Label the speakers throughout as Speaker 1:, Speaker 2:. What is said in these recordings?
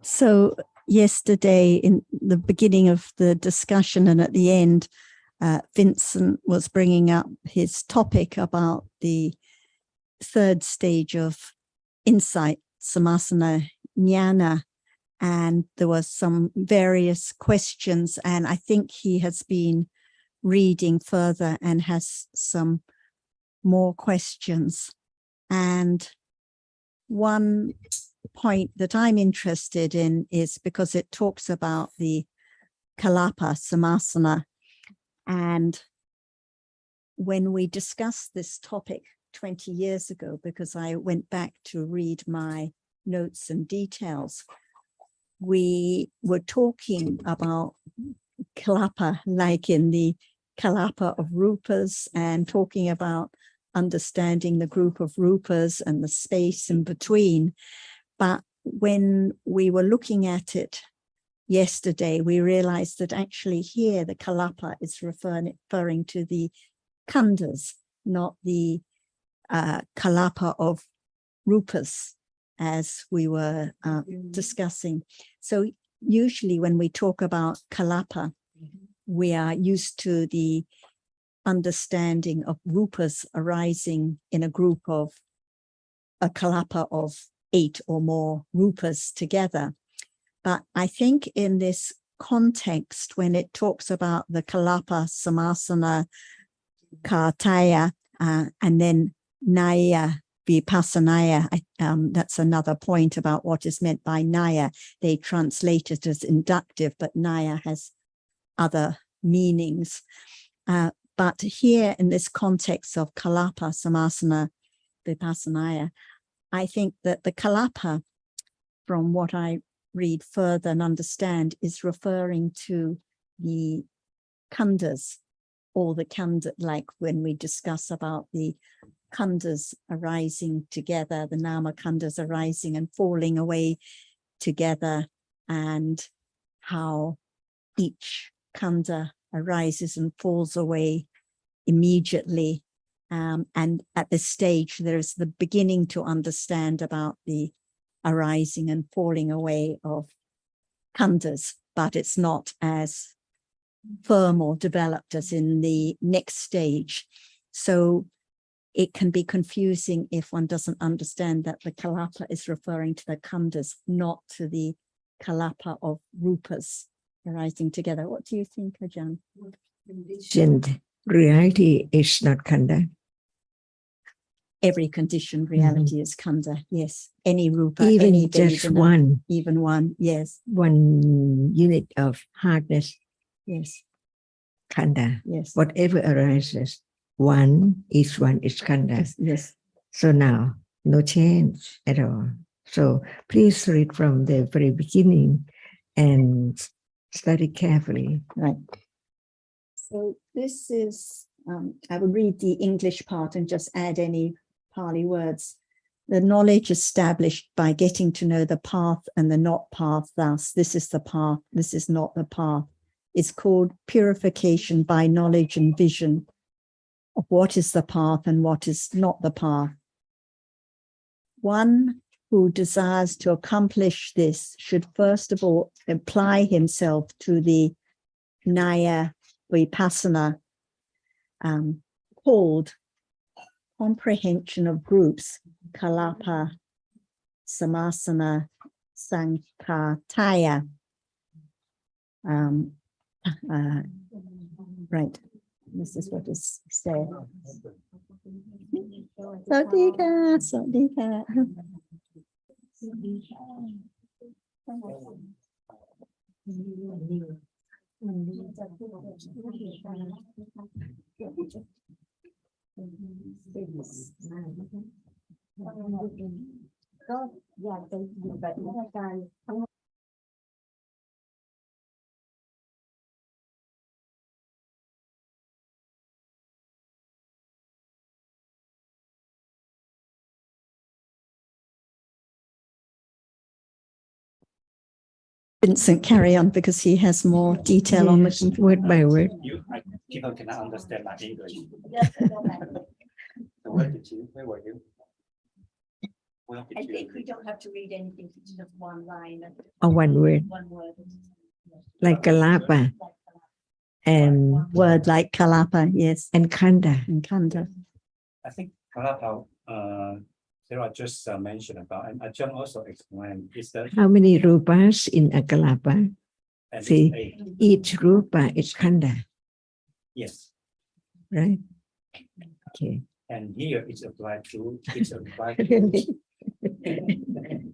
Speaker 1: So yesterday, in the beginning of the discussion and at the end, Vincent was bringing up his topic about the third stage of insight, samasana jnana, and there was some various questions, and I think he has been reading further and has some more questions. And one point that I'm interested in is because it talks about the Kalapa Samasana. And when we discussed this topic 20 years ago, because I went back to read my notes and details, we were talking about Kalapa, like in the Kalapa of Rupas, and talking about understanding the group of Rupas and the space in between. But when we were looking at it yesterday, we realized that actually here the Kalapa is referring to the khandhas, not the Kalapa of Rupas, as we were discussing. So usually when we talk about Kalapa, we are used to the understanding of Rupas arising in a group of a Kalapa of 8 or more Rupas together. But I think in this context, when it talks about the Kalapa Samasana Kartaya and then Naya Vipassanaya, that's another point about what is meant by Naya. They translate it as inductive, but Naya has other meanings. But here in this context of Kalapa Samasana Vipassanaya, I think that the Kalapa, from what I read further and understand, is referring to the khandhas, or the khandha, like when we discuss about the khandhas arising together, the nama khandhas arising and falling away together, and how each khandha arises and falls away immediately. And at this stage, there's the beginning to understand about the arising and falling away of khandhas, but it's not as firm or developed as in the next stage. So it can be confusing if one doesn't understand that the Kalapa is referring to the khandhas, not to the Kalapa of Rupas arising together. What do you think, Ajahn?
Speaker 2: Conditioned reality is not khandha.
Speaker 1: Every conditioned reality is khandha, yes. Any Rupa,
Speaker 2: Even
Speaker 1: any
Speaker 2: just
Speaker 1: Vedana,
Speaker 2: one.
Speaker 1: even one, yes.
Speaker 2: One unit of hardness.
Speaker 1: Yes.
Speaker 2: Khandha.
Speaker 1: Yes.
Speaker 2: Whatever arises, one is khandha.
Speaker 1: Yes. Yes.
Speaker 2: So now, no change at all. So please read from the very beginning and study carefully.
Speaker 1: Right. So this is, I will read the English part and just add any Pali words. The knowledge established by getting to know the path and the not path, thus, this is the path, this is not the path, is called purification by knowledge and vision of what is the path and what is not the path. One who desires to accomplish this should first of all apply himself to the Naya Vipassana, called comprehension of groups, Kalapa Samasana Sankataya. Right, this is what is said. Sadhika, sadhika. Vincent, carry on because he has more detail on this.
Speaker 2: Word by word.
Speaker 3: People cannot understand my English. So where were you?
Speaker 1: I think we don't have to read anything, it's just one line.
Speaker 2: Or one word,
Speaker 1: One word.
Speaker 2: like Kalapa and
Speaker 1: Word like Kalapa, yes,
Speaker 2: Khanda.
Speaker 1: and Kanda.
Speaker 3: I think Kalapa, Sarah just mentioned about, and Ajahn also explained, is that
Speaker 2: How many rupas in a Kalapa?
Speaker 3: at
Speaker 2: See.
Speaker 3: least 8.
Speaker 2: Each rupa is Khanda,
Speaker 3: Yes,
Speaker 2: right? Okay.
Speaker 3: and here it's applied to, it's applied to.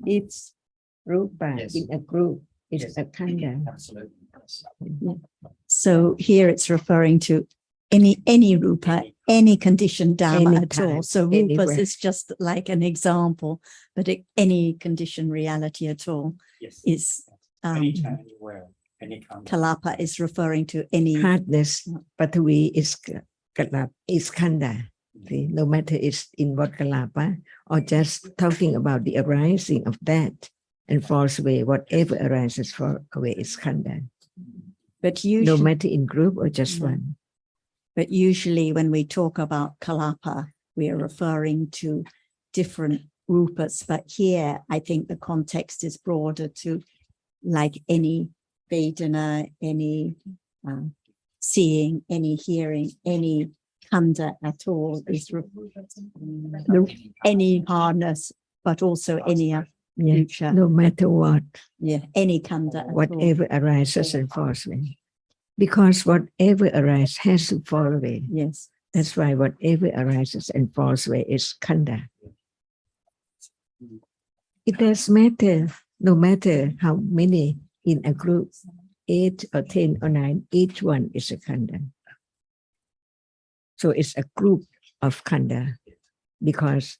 Speaker 2: Each rupa
Speaker 3: Yes.
Speaker 2: in a group is
Speaker 3: Yes.
Speaker 2: a Khanda.
Speaker 3: Absolutely.
Speaker 1: So here it's referring to any rupa, any conditioned Dhamma
Speaker 2: Any
Speaker 1: at all.
Speaker 2: time,
Speaker 1: So rupas
Speaker 2: anywhere.
Speaker 1: is just like an example, but any conditioned reality at all
Speaker 3: Yes.
Speaker 1: is
Speaker 3: Anytime, anywhere, any kind.
Speaker 1: Kalapa is referring to any.
Speaker 2: Hardness, Patavi is Kalapa, is Khanda. See, no matter it's in what Kalapa or just talking about the arising of that and falls away, whatever arises for away is Khanda.
Speaker 1: But
Speaker 2: No
Speaker 1: usually,
Speaker 2: matter in group or just one.
Speaker 1: but usually when we talk about Kalapa, we are referring to different rupas. But here, I think the context is broader to like any Vedana, any seeing, any hearing, any Khanda at all is any hardness, but also any
Speaker 2: Yeah,
Speaker 1: future.
Speaker 2: no matter what,
Speaker 1: Yeah, any Khanda at all.
Speaker 2: whatever arises and falls away. Because whatever arises has to fall away.
Speaker 1: Yes.
Speaker 2: That's why whatever arises and falls away is Khanda. It does matter, no matter how many in a group, 8 or 10 or 9, each one is a Khanda. So it's a group of Khanda because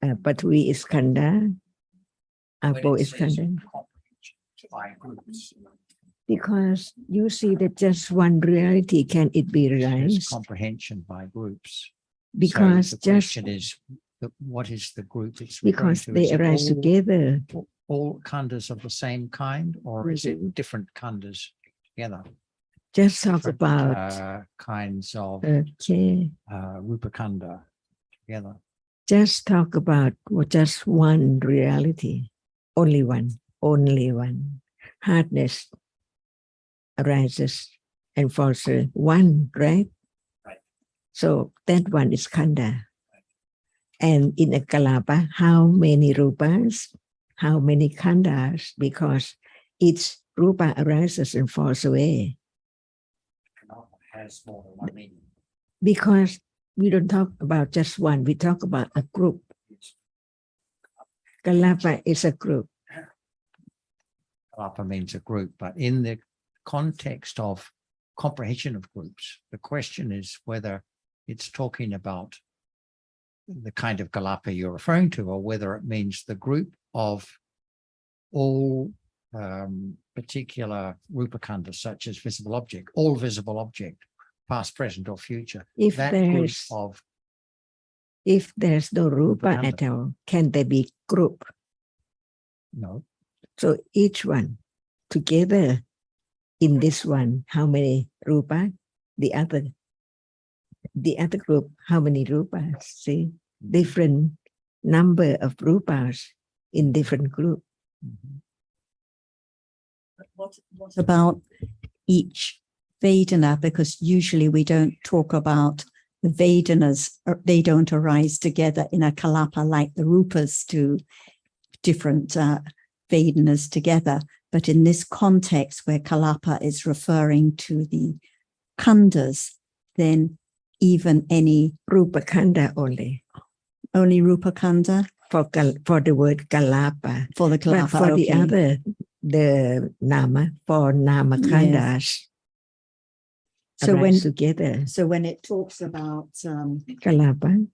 Speaker 2: Patwi is Khanda, Apo is Khanda.
Speaker 3: By groups.
Speaker 2: Because you see that just one reality, can it be
Speaker 4: There's
Speaker 2: realized?
Speaker 4: comprehension by groups.
Speaker 2: Because
Speaker 4: So the
Speaker 2: just
Speaker 4: question is, what is the group it's referring
Speaker 2: because
Speaker 4: to?
Speaker 2: they
Speaker 4: Is it
Speaker 2: arise together.
Speaker 4: all khandas of the same kind, or is
Speaker 2: Mm-hmm.
Speaker 4: it different khandas together?
Speaker 2: Just talk
Speaker 4: Different,
Speaker 2: about
Speaker 4: kinds of
Speaker 2: okay.
Speaker 4: rupa khanda together.
Speaker 2: Just talk about just one reality, only one. Hardness arises and falls away. One, right?
Speaker 3: Right.
Speaker 2: So that one is Khanda. And in a Kalapa, how many rupas? How many Khandas? Because each rupa arises and falls away.
Speaker 3: Has more than one meaning.
Speaker 2: Because we don't talk about just one, we talk about a group. Kalapa is a group.
Speaker 4: Kalapa means a group, but in the context of comprehension of groups, the question is whether it's talking about the kind of Kalapa you're referring to, or whether it means the group of all particular rupa khandas, such as visible object, all visible object, past, present, or future.
Speaker 2: If
Speaker 4: That group
Speaker 2: there's
Speaker 4: of
Speaker 2: if there's no rupa
Speaker 4: Rupa
Speaker 2: at all, can there be group?
Speaker 4: no,
Speaker 2: So each one together in this one, how many rupa? The other group, how many rupas? See, different number of rupas in different group.
Speaker 1: What about each Vedana? Because usually we don't talk about the Vedanas, they don't arise together in a Kalapa like the Rupas do, different Vedanas together. But in this context where Kalapa is referring to the Khandas, then even any
Speaker 2: Rupa Khanda only.
Speaker 1: Only Rupa Khanda?
Speaker 2: For the word Kalapa.
Speaker 1: For the Kalapa,
Speaker 2: But for
Speaker 1: okay.
Speaker 2: the other, the Nama, for Nama Khandas.
Speaker 1: So when
Speaker 2: together.
Speaker 1: So when it talks about
Speaker 2: Kalapa.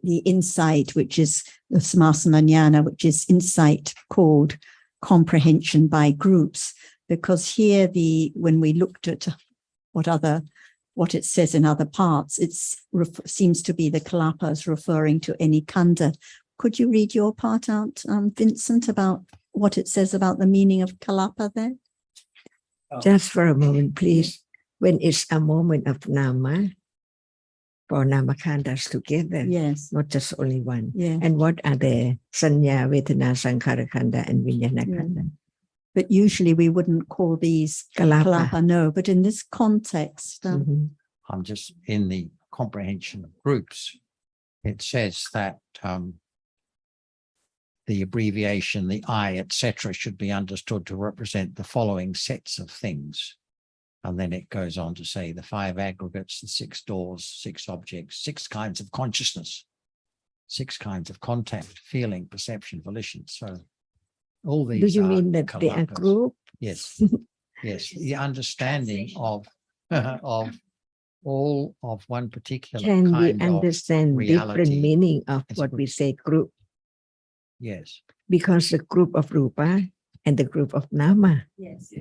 Speaker 1: The insight, which is the Samasana Jnana, which is insight called comprehension by groups, because here when we looked at what it says in other parts, it seems to be the Kalapas referring to any Khanda. Could you read your part out, Vincent, about what it says about the meaning of Kalapa there?
Speaker 2: Just for a moment, please. When it's a moment of Nama, for Namakhandas together,
Speaker 1: Yes.
Speaker 2: not just only one.
Speaker 1: Yeah.
Speaker 2: And what are the Sanya, Vedana, Sankhara Khanda, and Vijnana Khanda?
Speaker 1: But usually we wouldn't call these
Speaker 2: Kalapa.
Speaker 1: kalapa, no. But in this context,
Speaker 2: Mhm.
Speaker 4: I'm just in the comprehension of groups. It says that the abbreviation, the I, etc., should be understood to represent the following sets of things. And then it goes on to say the 5 aggregates, the 6 doors, 6 objects, 6 kinds of consciousness, 6 kinds of contact, feeling, perception, volition. So all these.
Speaker 2: Do you
Speaker 4: are
Speaker 2: mean that they are
Speaker 4: kalapas.
Speaker 2: group?
Speaker 4: Yes. Yes. The understanding of of all of one particular
Speaker 2: Can we
Speaker 4: kind of
Speaker 2: understand different
Speaker 4: reality.
Speaker 2: meaning of
Speaker 4: It's
Speaker 2: what
Speaker 4: good.
Speaker 2: we say group?
Speaker 4: Yes.
Speaker 2: Because the group of Rupa and the group of Nama.
Speaker 1: yes.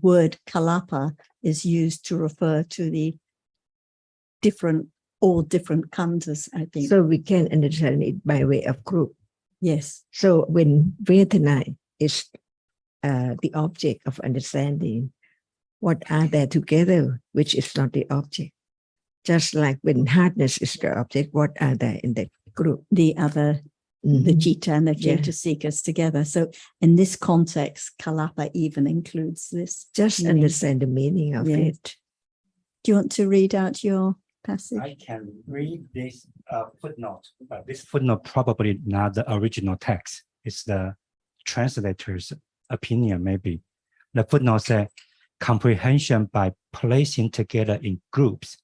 Speaker 1: Word kalapa is used to refer to the all different khandhas, I think.
Speaker 2: So we can understand it by way of group.
Speaker 1: Yes.
Speaker 2: So when Vedana is the object of understanding, what are there together which is not the object? Just like when hardness is the object, what are there in the group?
Speaker 1: The other, the
Speaker 2: Mhm.
Speaker 1: Jita and the
Speaker 2: Yeah.
Speaker 1: Jetasikas together. So in this context, kalapa even includes this.
Speaker 2: Just
Speaker 1: meaning.
Speaker 2: understand the meaning of
Speaker 1: Yeah.
Speaker 2: it.
Speaker 1: Do you want to read out your passage?
Speaker 3: I can read this footnote, but this footnote probably not the original text. It's the translator's opinion, maybe. The footnote says, comprehension by placing together in groups,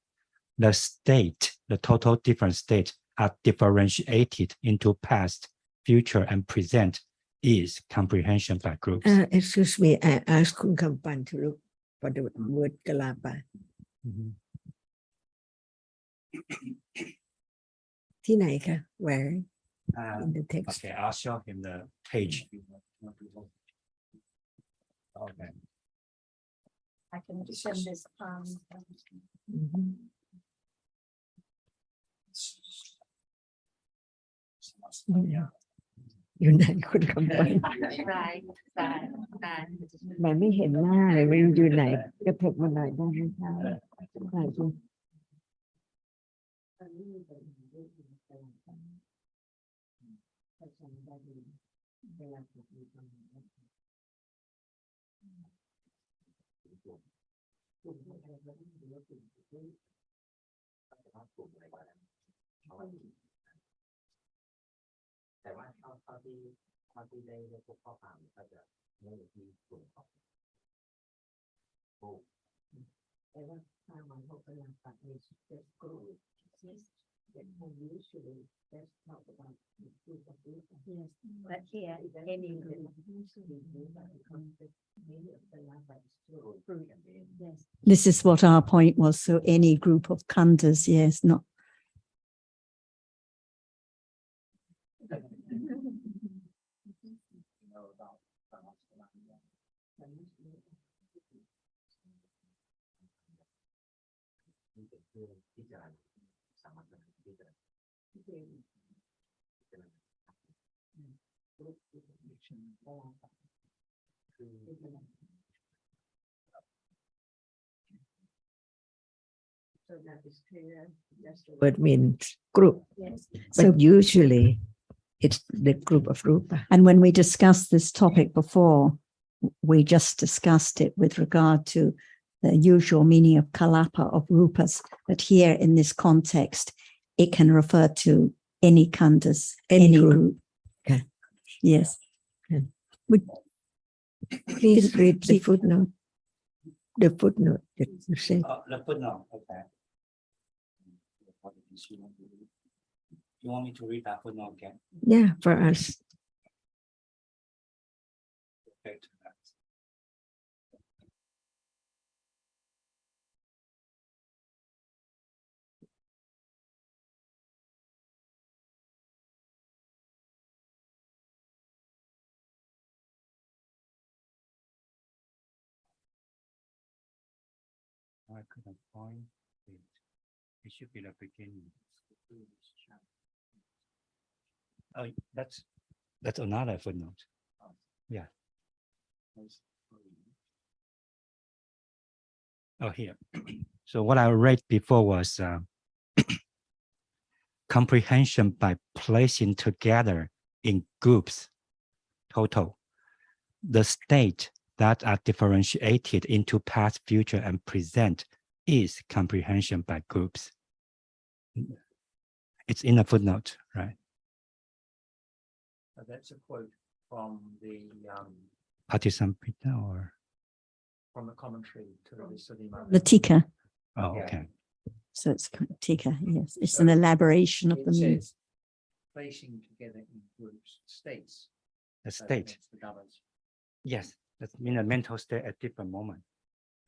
Speaker 3: the state, the total different state are differentiated into past, future, and present is comprehension by groups.
Speaker 2: Excuse me, I asked Kun Kampan to look for the word Kalapa.
Speaker 3: Mhm.
Speaker 2: ที่ไหนคะ Where
Speaker 3: Uh,
Speaker 2: in the text?
Speaker 3: Okay, I'll show him the page. Okay.
Speaker 1: I can send this.
Speaker 2: Mhm. อยู่ไหนคุณคำปันมันไม่เห็นหน้าเลยไม่รู้อยู่ไหนกระเถิบมาหน่อยได้ไหมคะถ่ายสิ
Speaker 3: แต่ว่าเท่าที่ได้พบข้อความก็จะเรื่องที่กลุ่มของผู้แต่ว่าถ้ามันเขากำลังตัดในjust group that usually just talk about the group of people.
Speaker 1: Yes, but here any group. Yes. This is what our point was. So any group of khandhas, yes, not.
Speaker 2: So that is clear. What means group,
Speaker 1: Yes.
Speaker 2: but usually it's the group of Rupa.
Speaker 1: And when we discussed this topic before, we just discussed it with regard to the usual meaning of kalapa of rupas. But here in this context, it can refer to any khandhas, any group.
Speaker 2: Okay.
Speaker 1: Yes.
Speaker 2: Okay.
Speaker 1: Would
Speaker 2: Please read the footnote. The footnote that you said.
Speaker 3: The footnote, okay. You want me to read that footnote again?
Speaker 2: Yeah, for us.
Speaker 3: Okay, to that. I couldn't find it. It should be the beginning. Oh, that's another footnote. Yeah. Oh, here. So what I read before was comprehension by placing together in groups, total, the state that are differentiated into past, future, and present is comprehension by groups. It's in a footnote, right?
Speaker 4: That's a quote from the
Speaker 3: Patisampita or?
Speaker 4: from the commentary to the Visuddhimagga.
Speaker 1: The Tika.
Speaker 3: Oh,
Speaker 4: Yeah.
Speaker 3: okay.
Speaker 1: So it's Tika, yes. It's an elaboration of
Speaker 4: It
Speaker 1: the meaning.
Speaker 4: says placing together in groups, states.
Speaker 3: The
Speaker 4: So
Speaker 3: state.
Speaker 4: that's the Dhammas.
Speaker 3: Yes, that's mean a mental state at different moment,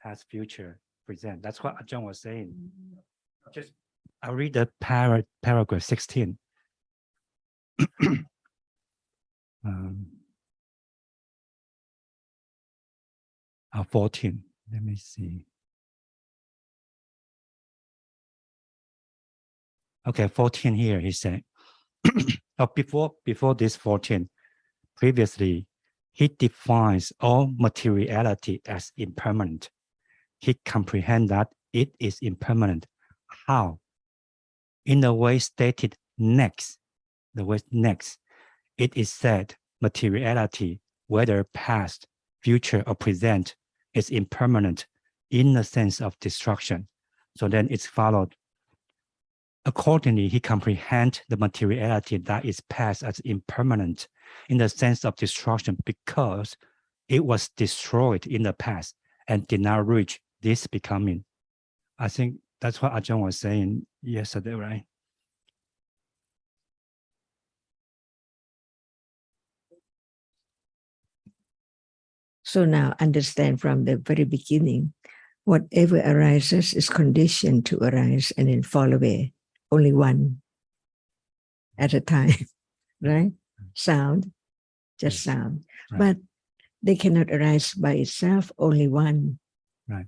Speaker 3: past, future, present. That's what Ajahn was saying. Just I'll read the paragraph 16. 14. Let me see. Okay, 14 here. He said, before this 14, previously, he defines all materiality as impermanent. He comprehends that it is impermanent. How? In the way stated next, it is said materiality, whether past, future, or present, is impermanent in the sense of destruction. So then it's followed. Accordingly, he comprehends the materiality that is past as impermanent in the sense of destruction because it was destroyed in the past and did not reach this becoming. I think that's what Ajahn was saying yesterday, right?
Speaker 2: So now understand from the very beginning, whatever arises is conditioned to arise and then fall away. Only one at a time, right? Sound, just
Speaker 3: Yes.
Speaker 2: sound.
Speaker 3: Right.
Speaker 2: But they cannot arise by itself, only one.
Speaker 3: Right.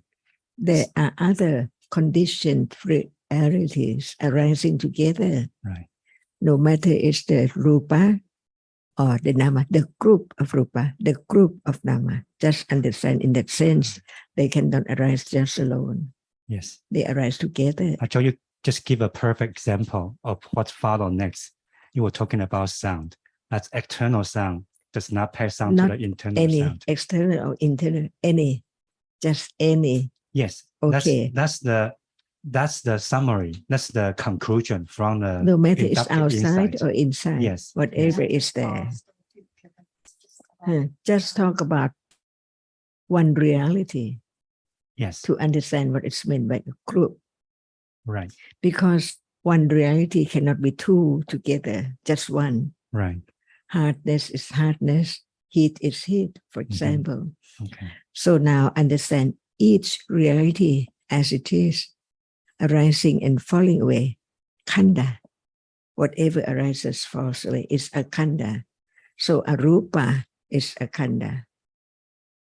Speaker 2: There are other conditioned realities arising together.
Speaker 3: Right.
Speaker 2: No matter it's the rupa or the nama, the group of rupa, the group of nama. Just understand in that sense, they cannot arise just alone.
Speaker 3: Yes.
Speaker 2: They arise together.
Speaker 3: Ajahn, you just give a perfect example of what follows next. You were talking about sound. That's external sound. Does not pass on
Speaker 2: Not
Speaker 3: to the internal
Speaker 2: any
Speaker 3: sound.
Speaker 2: external or internal, any, just any.
Speaker 3: Yes.
Speaker 2: Okay.
Speaker 3: That's the summary. That's the conclusion from the
Speaker 2: No matter it's
Speaker 3: inductive
Speaker 2: outside
Speaker 3: insight.
Speaker 2: or inside,
Speaker 3: Yes.
Speaker 2: whatever is there. Just talk about one reality
Speaker 3: Yes.
Speaker 2: to understand what it's meant by a group.
Speaker 3: Right.
Speaker 2: Because one reality cannot be two together, just one.
Speaker 3: Right.
Speaker 2: Hardness is hardness, heat is heat, for example.
Speaker 3: Okay.
Speaker 2: So now understand each reality as it is, arising and falling away. Khanda, whatever arises, falls away, is a khanda. So arupa is a khanda.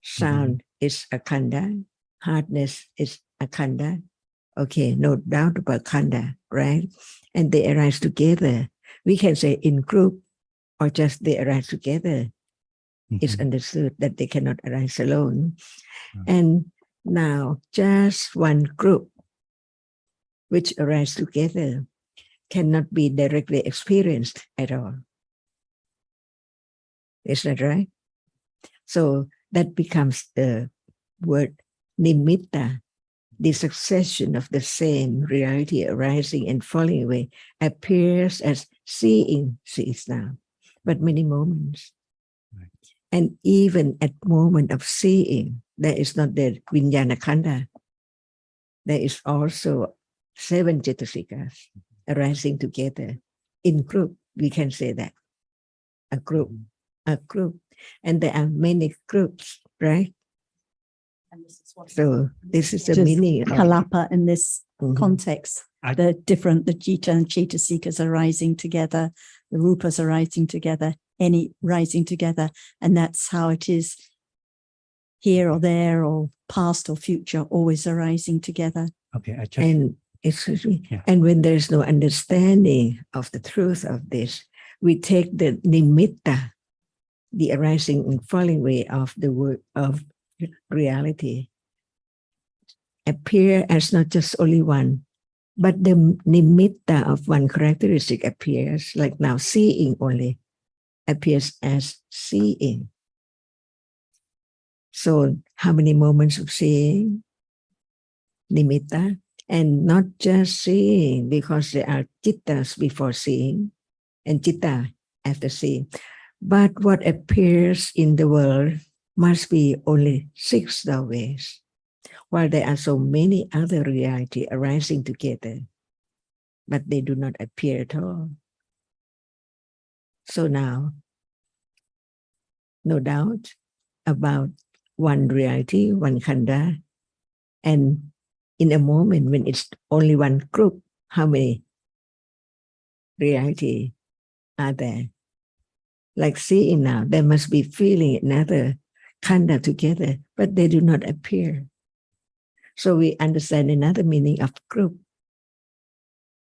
Speaker 2: Sound is a khanda. Hardness is a khanda. Okay, no doubt about khanda, right? And they arise together. We can say in group or just they arise together. It's understood that they cannot arise alone. And now just one group which arise together cannot be directly experienced at all. Is that right? So that becomes the word nimitta. The succession of the same reality arising and falling away appears as seeing sees now, but many moments.
Speaker 3: Right.
Speaker 2: And even at moment of seeing, there is not the vijnana khanda. There is also 7 cetasikas arising together in group. We can say that a group, and there are many groups, right? So this is the
Speaker 1: Just
Speaker 2: meaning of
Speaker 1: kalapa in this
Speaker 2: Mhm.
Speaker 1: context. The Jita and Chaitasikas are rising together, the rupas are rising together, any rising together, and that's how it is here or there or past or future, always arising together.
Speaker 3: Okay.
Speaker 2: And excuse me.
Speaker 3: Yeah.
Speaker 2: And when there is no understanding of the truth of this, we take the nimitta, the arising and falling away of the word of reality, appear as not just only one, but the nimitta of one characteristic appears, like now seeing only appears as seeing. So how many moments of seeing? Nimitta. And not just seeing, because there are chittas before seeing and chitta after seeing. But what appears in the world must be only 6 ways, while there are so many other reality arising together, but they do not appear at all. So now, no doubt about one reality, one khanda, and in a moment when it's only one group, how many reality are there? Like seeing now, there must be feeling another khanda together, but they do not appear. So we understand another meaning of group.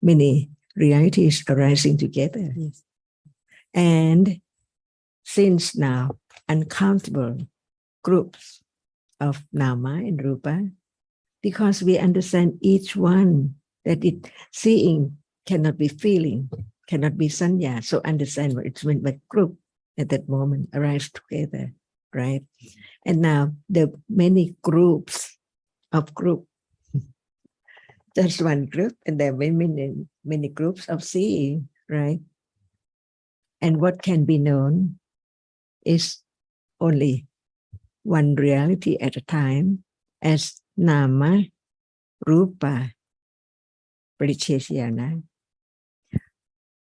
Speaker 2: Many realities arising together.
Speaker 1: Yes.
Speaker 2: And since now uncountable groups of nama and rupa, because we understand each one that it seeing cannot be feeling, cannot be sanya. So understand what it's meant by group at that moment arise together, right? And now the many groups of group, just one group, and there are many groups of seeing, right? And what can be known is only one reality at a time as nama, rupa, parichesiyana.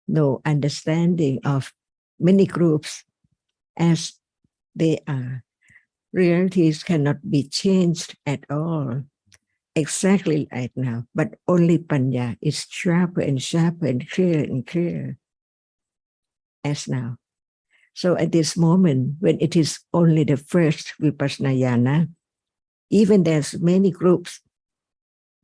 Speaker 2: No understanding of many groups as they are. Realities cannot be changed at all, exactly right now, but only panya is sharper and sharper and clearer as now. So at this moment, when it is only the first vipassana yana, even there's many groups,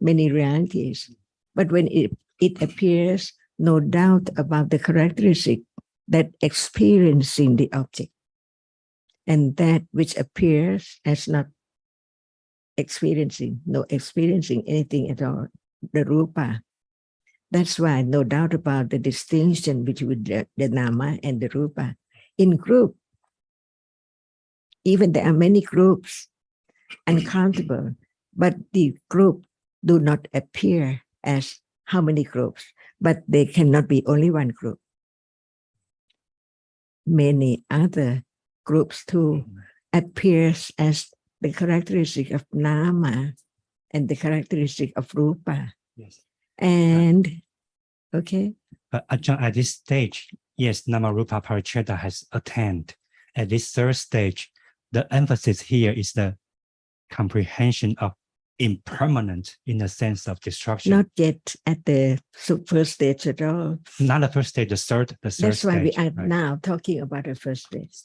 Speaker 2: many realities, but when it appears, no doubt about the characteristic that experiencing the object, and that which appears as not experiencing, no experiencing anything at all, the rupa. That's why no doubt about the distinction between the nama and the rupa. In group, even there are many groups, uncountable, but the group do not appear as how many groups, but they cannot be only one group. Many other groups too appears as the characteristic of nama and the characteristic of rupa.
Speaker 3: Yes.
Speaker 2: And okay.
Speaker 3: But Ajahn, at this stage, yes, nama rupa paricheda has attained. At this third stage, the emphasis here is the comprehension of impermanent in the sense of destruction.
Speaker 2: Not yet at the first stage at all.
Speaker 3: Not the first stage, the third
Speaker 2: That's why we
Speaker 3: stage,
Speaker 2: are
Speaker 3: right?
Speaker 2: now talking about the first stage.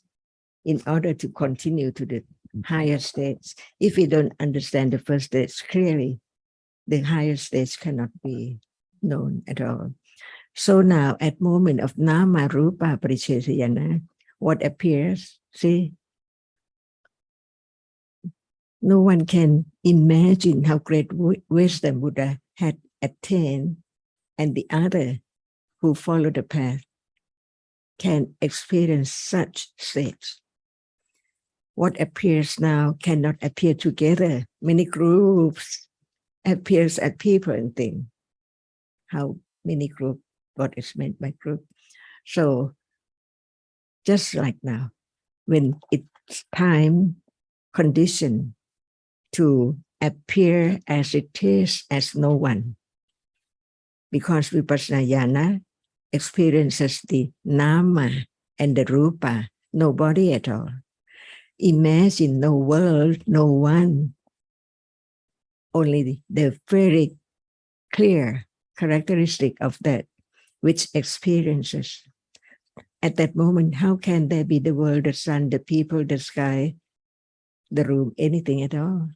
Speaker 2: In order to continue to the higher stage, if we don't understand the first stage clearly, the higher stage cannot be known at all. So now at moment of nama rupa parichesiyana, what appears, see, no one can imagine how great wisdom Buddha had attained, and the other who follow the path can experience such states. What appears now cannot appear together. Many groups appears as people and things. How many groups, what is meant by group. So just like now, when it's time, condition to appear as it is as no one, because vipassana yana experiences the nama and the rupa, nobody at all. Imagine no world, no one, only the very clear characteristic of that which experiences. At that moment, how can there be the world, the sun, the people, the sky, the room, anything at all?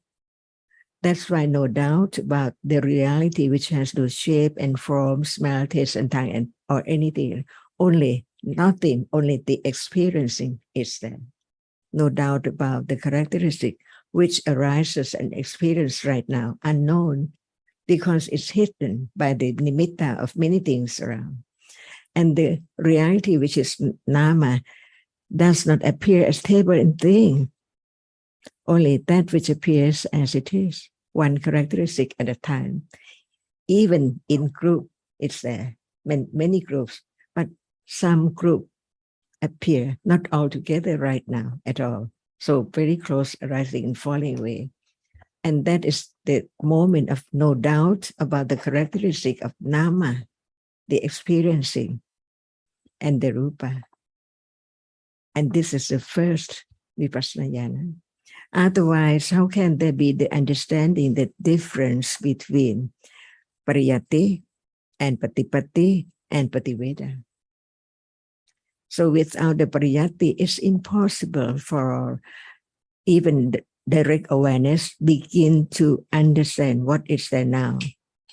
Speaker 2: That's why no doubt about the reality which has no shape and form, smell, taste, and tongue, and or anything. Only nothing, only the experiencing is there. no doubt about the characteristic which arises and experience right now, unknown, because it's hidden by the nimitta of many things around. And the reality, which is nama, does not appear as stable and thing, only that which appears as it is, one characteristic at a time. Even in group, it's there, many groups, but some group appear not all together right now at all. So very close, arising and falling away. And that is the moment of no doubt about the characteristic of nama, the experiencing, and the rupa. And this is the first vipassana jhana. Otherwise, how can there be the understanding, the difference between pariyati and patipatti and pativeda? So without the pariyati, it's impossible for even direct awareness begin to understand what is there now.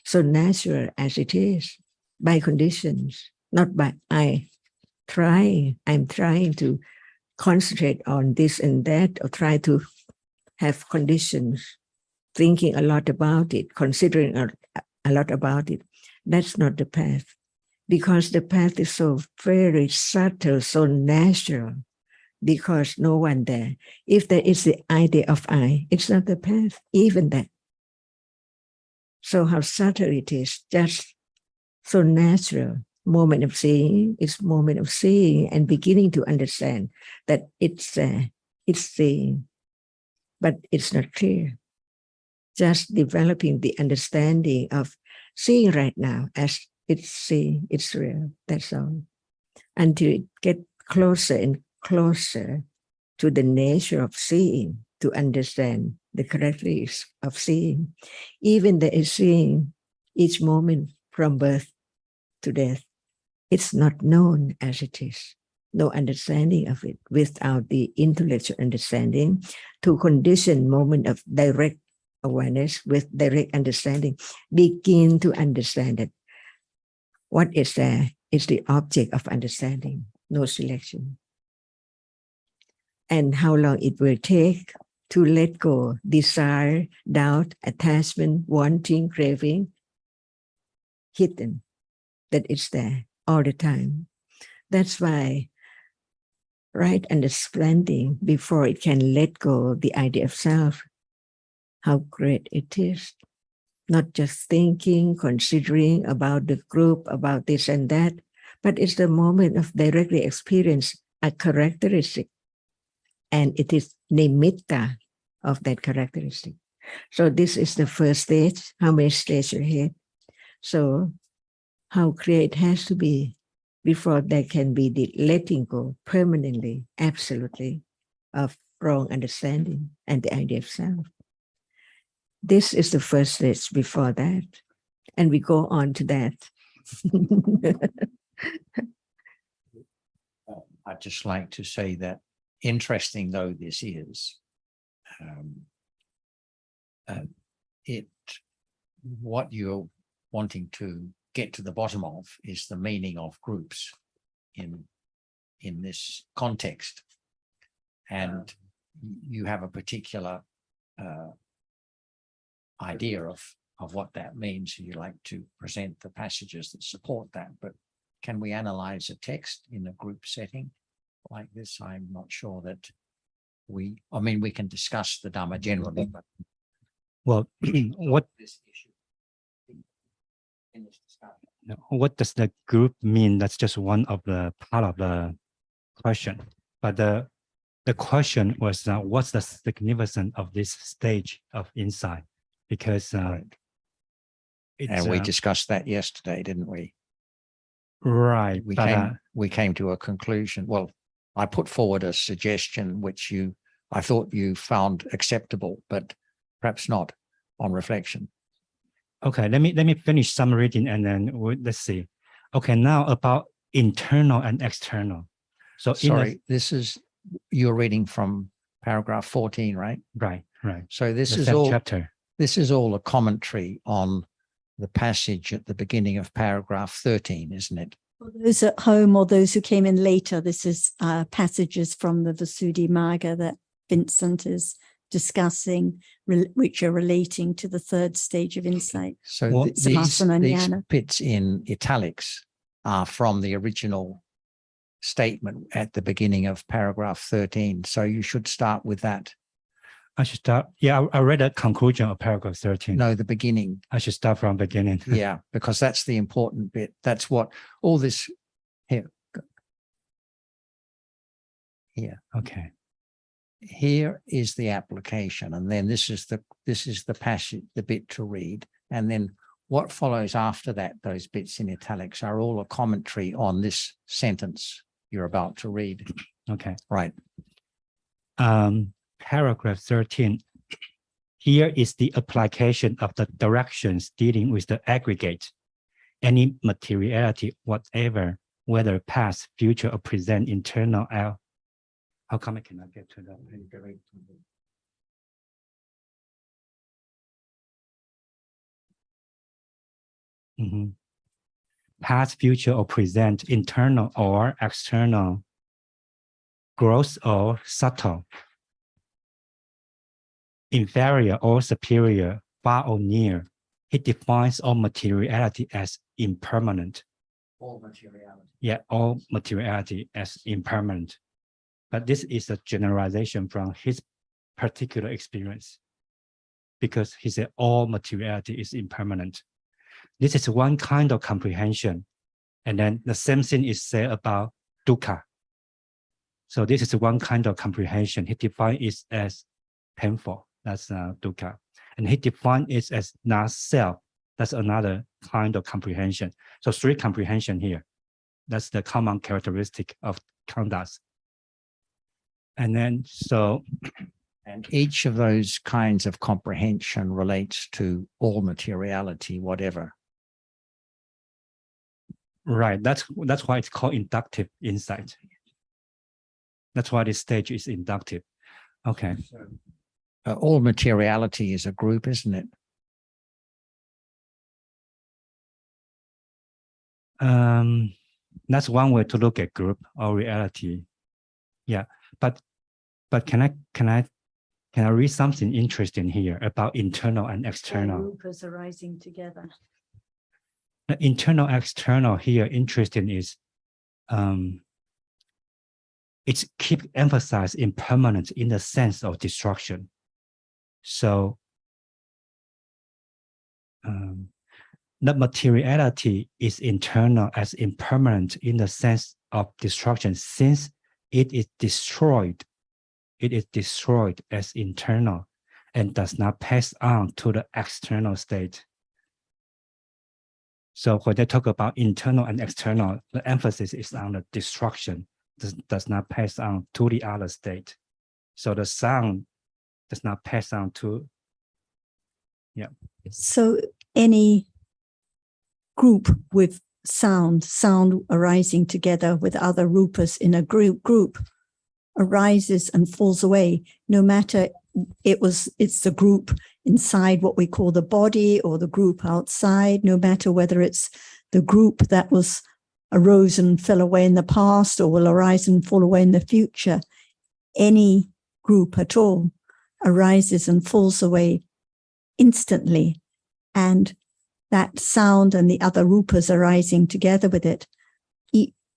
Speaker 2: So natural as it is, by conditions, not by I'm trying to concentrate on this and that, or try to have conditions, thinking a lot about it, considering a lot about it. That's not the path, because the path is so very subtle, so natural, because no one there. If there is the idea of I, it's not the path, even that. So how subtle it is, just so natural. Moment of seeing is moment of seeing and beginning to understand that it's seeing, but it's not clear. Just developing the understanding of seeing right now as it's seeing, it's real, that's all. Until it get closer and closer to the nature of seeing, to understand the characteristics of seeing. Even there is seeing each moment from birth to death. It's not known as it is. No understanding of it without the intellectual understanding to condition moment of direct awareness with direct understanding. Begin to understand it. What is there is the object of understanding, no selection. And how long it will take to let go desire, doubt, attachment, wanting, craving, hidden, that it's there all the time. That's why right understanding before it can let go the idea of self, how great it is. Not just thinking, considering about the group, about this and that, but it's the moment of directly experience a characteristic. And it is nimitta of that characteristic. So this is the first stage. How many stages ahead? So how clear it has to be before there can be the letting go permanently, absolutely, of wrong understanding and the idea of self. This is the first stage before that. And we go on to that.
Speaker 4: I'd just like to say that, interesting though this is, what you're wanting to get to the bottom of is the meaning of groups in this context, and you have a particular idea of what that means. You like to present the passages that support that, but can we analyze a text in a group setting like this? I'm not sure that we can discuss the Dhamma generally, but
Speaker 3: Well, what
Speaker 4: this issue in this discussion.
Speaker 3: what does the group mean? That's just one of the part of the question. But the question was, what's the significance of this stage of insight? Because
Speaker 4: and we discussed that yesterday, didn't we?
Speaker 3: Right.
Speaker 4: We came to a conclusion. Well, I put forward a suggestion which I thought you found acceptable, but perhaps not on reflection.
Speaker 3: Okay, let me finish some reading and then let's see. Okay, now about internal and external. So
Speaker 4: sorry, you're reading from paragraph 14, right?
Speaker 3: Right.
Speaker 4: So this
Speaker 3: the
Speaker 4: is all
Speaker 3: chapter.
Speaker 4: This is all a commentary on the passage at the beginning of paragraph 13, isn't it?
Speaker 1: For those at home or those who came in later, this is passages from the Visuddhimagga that Vincent is discussing, which are relating to the third stage of insight.
Speaker 4: So
Speaker 3: Well,
Speaker 4: these
Speaker 1: Samasana Jnana.
Speaker 4: bits in italics are from the original statement at the beginning of paragraph 13. So you should start with that.
Speaker 3: I should start. Yeah, I read the conclusion of paragraph 13.
Speaker 4: No, the beginning.
Speaker 3: I should start from beginning.
Speaker 4: Yeah, because that's the important bit. That's what all this here. Here.
Speaker 3: Okay.
Speaker 4: Here is the application, and then this is the passage, the bit to read, and then what follows after that, those bits in italics, are all a commentary on this sentence you're about to read.
Speaker 3: Okay.
Speaker 4: Right.
Speaker 3: Paragraph 13. Here is the application of the directions dealing with the aggregate, any materiality whatever, whether past, future, or present, internal. How come I cannot get to that? Past, future, or present, internal or external, gross or subtle, inferior or superior, far or near. He defines all materiality as impermanent.
Speaker 4: All materiality.
Speaker 3: Yeah, all materiality as impermanent. But this is a generalization from his particular experience, because he said all materiality is impermanent. This is one kind of comprehension. And then the same thing is said about dukkha. So this is one kind of comprehension. He defines it as painful. That's dukkha. And he defines it as not self. That's another kind of comprehension. So three comprehension here. That's the common characteristic of khandhas. And then
Speaker 4: and each of those kinds of comprehension relates to all materiality, whatever.
Speaker 3: Right. That's why it's called inductive insight. That's why this stage is inductive. Okay.
Speaker 4: All materiality is a group, isn't it?
Speaker 3: That's one way to look at group or reality. Yeah, but can I read something interesting here about internal and external?
Speaker 1: Rupas arising together.
Speaker 3: The internal external here interesting is it's keep emphasize impermanence in the sense of destruction. So the materiality is internal as impermanent in the sense of destruction, since it is destroyed as internal and does not pass on to the external state. So when they talk about internal and external, the emphasis is on the destruction, does not pass on to the other state. So the sound does not pass on to, yeah.
Speaker 1: So any group with sound arising together with other rupas in a group arises and falls away, no matter it's the group inside what we call the body or the group outside, no matter whether it's the group that arose and fell away in the past or will arise and fall away in the future. Any group at all arises and falls away instantly, and that sound and the other rupas arising together with it,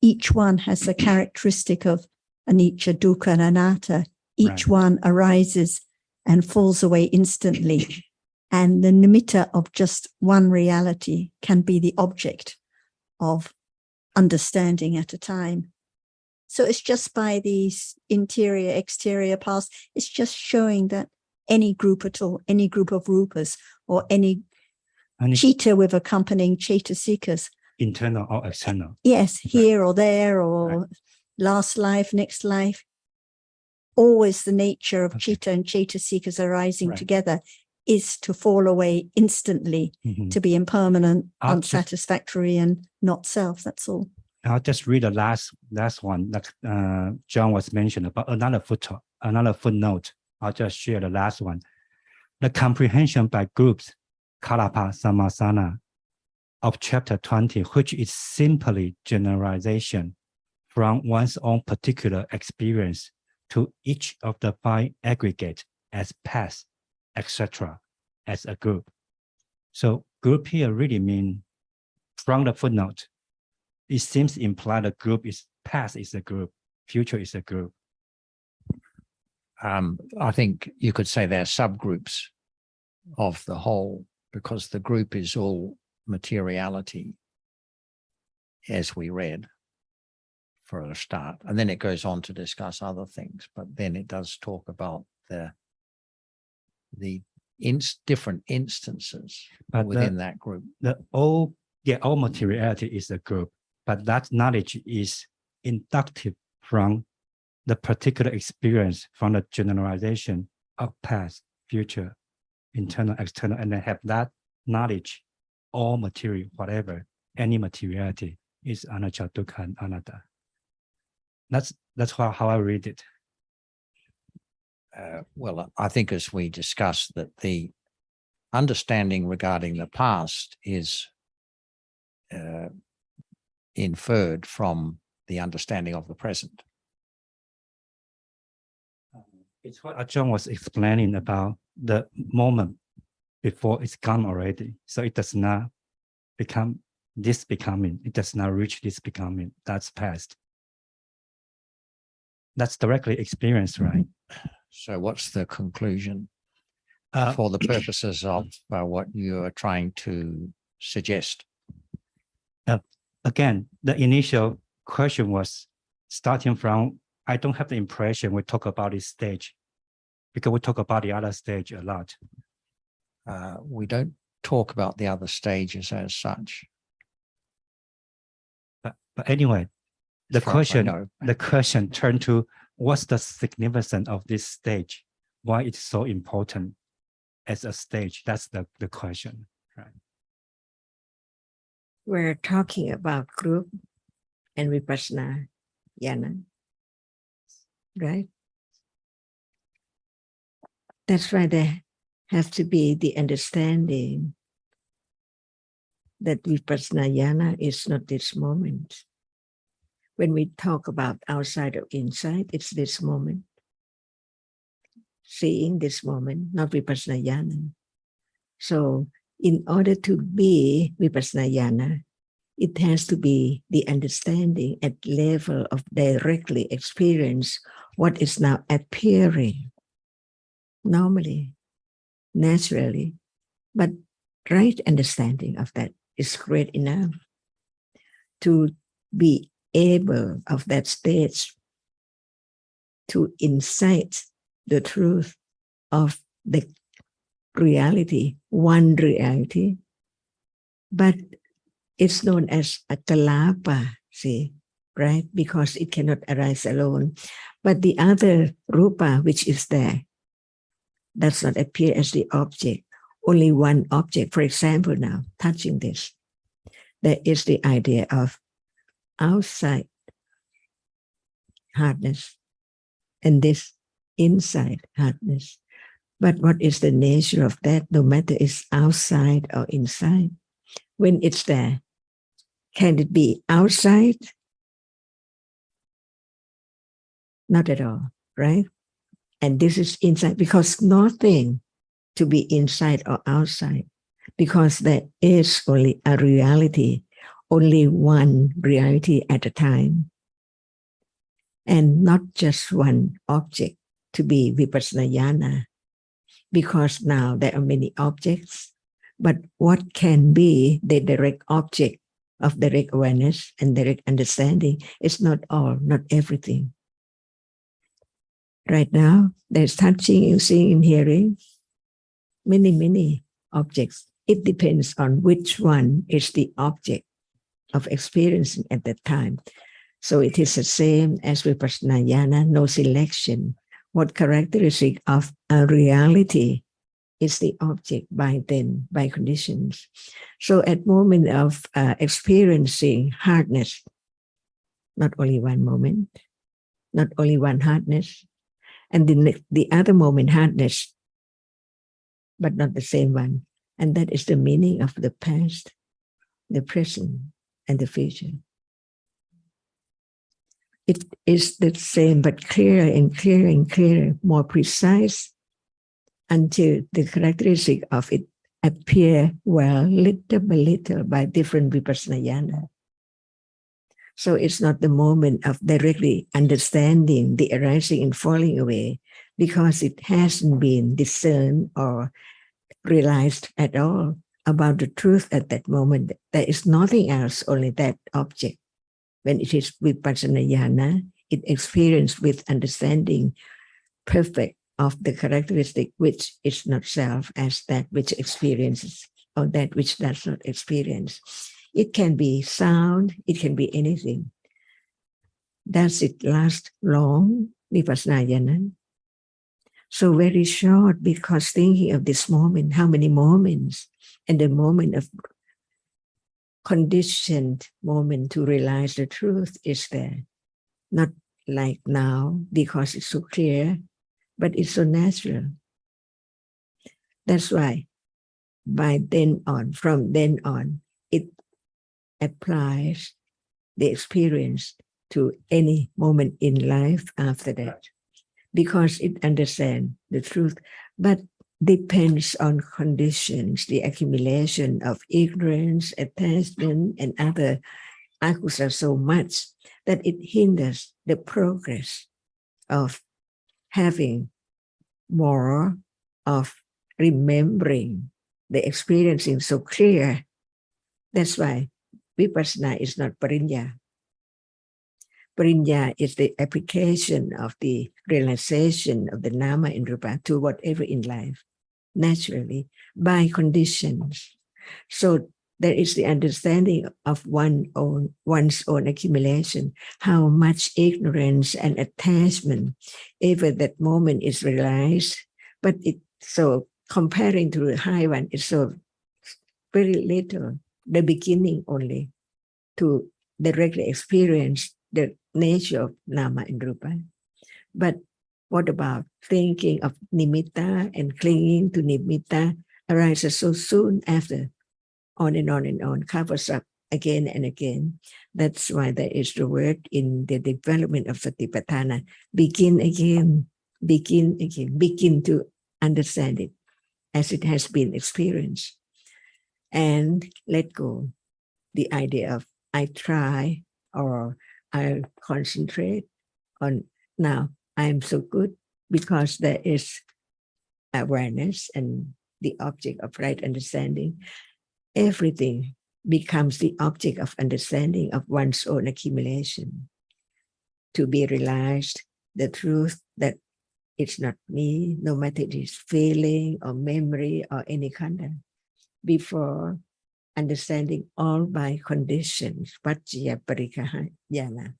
Speaker 1: each one has the characteristic of anicca, dukkha, and anatta. Each one arises and falls away instantly. And the nimitta of just one reality can be the object of understanding at a time. So it's just by these interior, exterior paths, it's just showing that any group at all, any group of rupas or any citta with accompanying cetasikas.
Speaker 3: Internal or external.
Speaker 1: Yes, here or there or last life, next life. Always the nature of citta and cetasikas arising together is to fall away instantly, to be impermanent, unsatisfactory, and not self. That's all.
Speaker 3: I'll just read the last one that John was mentioned about another footnote. I'll just share the last one. The comprehension by groups, kalapa, samasana, of chapter 20, which is simply generalization from one's own particular experience to each of the 5 aggregate as past, etc., as a group. So group here really mean from the footnote, it seems to imply the group is past is a group, future is a group.
Speaker 4: I think you could say they're subgroups of the whole, because the group is all materiality, as we read for a start. And then it goes on to discuss other things, but then it does talk about the different instances
Speaker 3: But
Speaker 4: within that group.
Speaker 3: All materiality is a group, but that knowledge is inductive from the particular experience, from the generalization of past, future, internal, external, and then have that knowledge, all material, whatever, any materiality is anicca, dukkha, and anatta. That's how I read it.
Speaker 4: Well, I think as we discussed, that the understanding regarding the past is inferred from the understanding of the present.
Speaker 3: It's what Ajahn was explaining about the moment before it's gone already. So it does not become this becoming. It does not reach this becoming. That's past. That's directly experienced, right?
Speaker 4: So what's the conclusion for the purposes of what you are trying to suggest?
Speaker 3: Again, the initial question was starting from, I don't have the impression we talk about this stage because we talk about the other stage a lot.
Speaker 4: We don't talk about the other stages as such.
Speaker 3: But anyway, the question turned to, what's the significance of this stage? Why it's so important as a stage? That's the question, right?
Speaker 2: We're talking about group and vipassana jnana, right? That's why there has to be the understanding that vipassana jnana is not this moment. When we talk about outside or inside, it's this moment. Seeing this moment, not vipassana jnana. So in order to be vipassana jnana, it has to be the understanding at level of directly experience what is now appearing normally, naturally, but right understanding of that is great enough to be able of that stage to incite the truth of the reality, one reality, but it's known as a kalapa, see, right? Because it cannot arise alone. But the other rupa, which is there, does not appear as the object, only one object. For example, now, touching this, there is the idea of outside hardness and this inside hardness. But what is the nature of that, no matter it's outside or inside? When it's there, can it be outside? Not at all, right? And this is inside, because nothing to be inside or outside, because there is only a reality, only one reality at a time, and not just one object to be vipassana jnana, because now there are many objects, but what can be the direct object of direct awareness and direct understanding is not all, not everything. Right now, there's touching and seeing and hearing, many objects. It depends on which one is the object of experiencing at that time. So it is the same as vipassana jnana, no selection. What characteristic of a reality is the object by then, by conditions. So at moment of experiencing hardness, not only one moment, not only one hardness, and the other moment hardness, but not the same one. And that is the meaning of the past. the present, and the future. It is the same, but clearer and clearer and clearer, more precise, until the characteristic of it appear well, little by little, by different vipassana jhana. So it's not the moment of directly understanding the arising and falling away, because it hasn't been discerned or realized at all about the truth at that moment. There is nothing else, only that object. When it is vipassana jhana, it experienced with understanding perfect of the characteristic which is not self as that which experiences or that which does not experience. It can be sound, it can be anything. Does it last long, vipassana jhana? So very short, because thinking of this moment, how many moments, and the moment of conditioned moment to realize the truth is there. Not like now, because it's so clear, but it's so natural. That's why by then on, from then on, it applies the experience to any moment in life after that, because it understands the truth, but depends on conditions, the accumulation of ignorance, attachment, and other akusa so much that it hinders the progress of having more, of remembering the experiencing so clear. That's why vipassana is not parinya. Parinya is the application of the realization of the nama and rupa to whatever in life, naturally, by conditions. So there is the understanding of one's own accumulation, how much ignorance and attachment ever that moment is realized, but it so comparing to the high one, it's so very little, the beginning only, to directly experience the nature of nama and rupa. But what about thinking of nimitta and clinging to nimitta arises so soon after, on and on and on, covers up again and again. That's why there is the word in the development of Satipatthana, begin again, begin again, begin to understand it as it has been experienced, and let go the idea of I try or I concentrate on now I'm so good, because there is awareness and the object of right understanding. Everything becomes the object of understanding of one's own accumulation, to be realized the truth that it's not me, no matter it is feeling or memory or any kind of, before understanding all by conditions, paccaya parikaha jhana.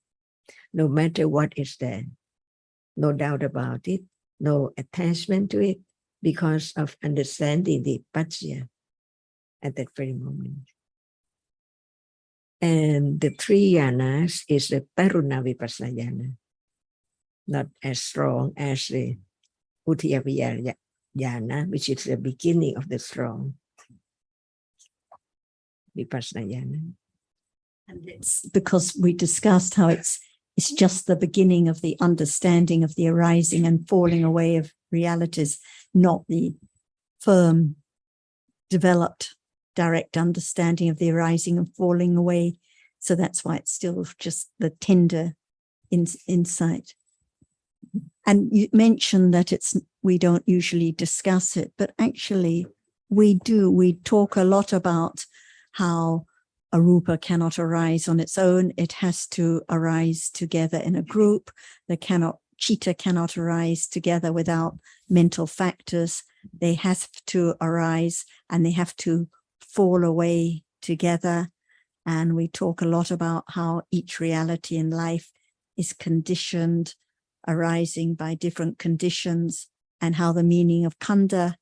Speaker 2: No matter what is there, no doubt about it, no attachment to it, because of understanding the paccaya at that very moment. And the three jhanas is the Taruna Vipassana jhana, not as strong as the Uttiyavaya jhana, which is the beginning of the strong Vipassana jhana.
Speaker 1: And it's because we discussed how it's just the beginning of the understanding of the arising and falling away of realities, not the firm, developed, direct understanding of the arising and falling away. So that's why it's still just the tender insight. And you mentioned that we don't usually discuss it, but actually we do. We talk a lot about how a rupa cannot arise on its own. It has to arise together in a group. Chitta cannot arise together without mental factors. They have to arise and they have to fall away together. And we talk a lot about how each reality in life is conditioned, arising by different conditions, and how the meaning of khandha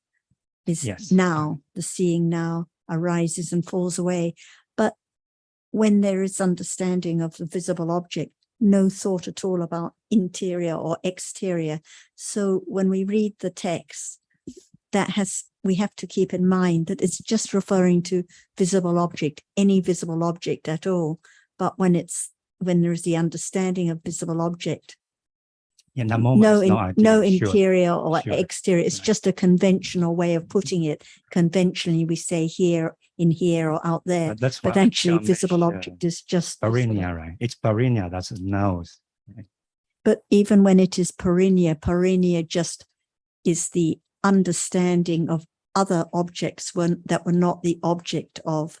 Speaker 1: is now, the seeing now, arises and falls away. But when there is understanding of the visible object, no thought at all about interior or exterior. So when we read the text, we have to keep in mind that it's just referring to visible object, any visible object at all. But when there is the understanding of visible object,
Speaker 3: in that moment, it's
Speaker 1: no
Speaker 3: idea. Sure.
Speaker 1: interior or
Speaker 3: Sure.
Speaker 1: exterior. It's
Speaker 3: Right.
Speaker 1: just a conventional way of putting it. Conventionally, we say here, in here, or out there.
Speaker 3: That's
Speaker 1: But
Speaker 3: why
Speaker 1: actually,
Speaker 3: John
Speaker 1: visible
Speaker 3: mentioned,
Speaker 1: object is just visible.
Speaker 3: Parinya, right? It's Parinya that's knows.
Speaker 1: But even when it is parinya just is the understanding of other objects that were not the object of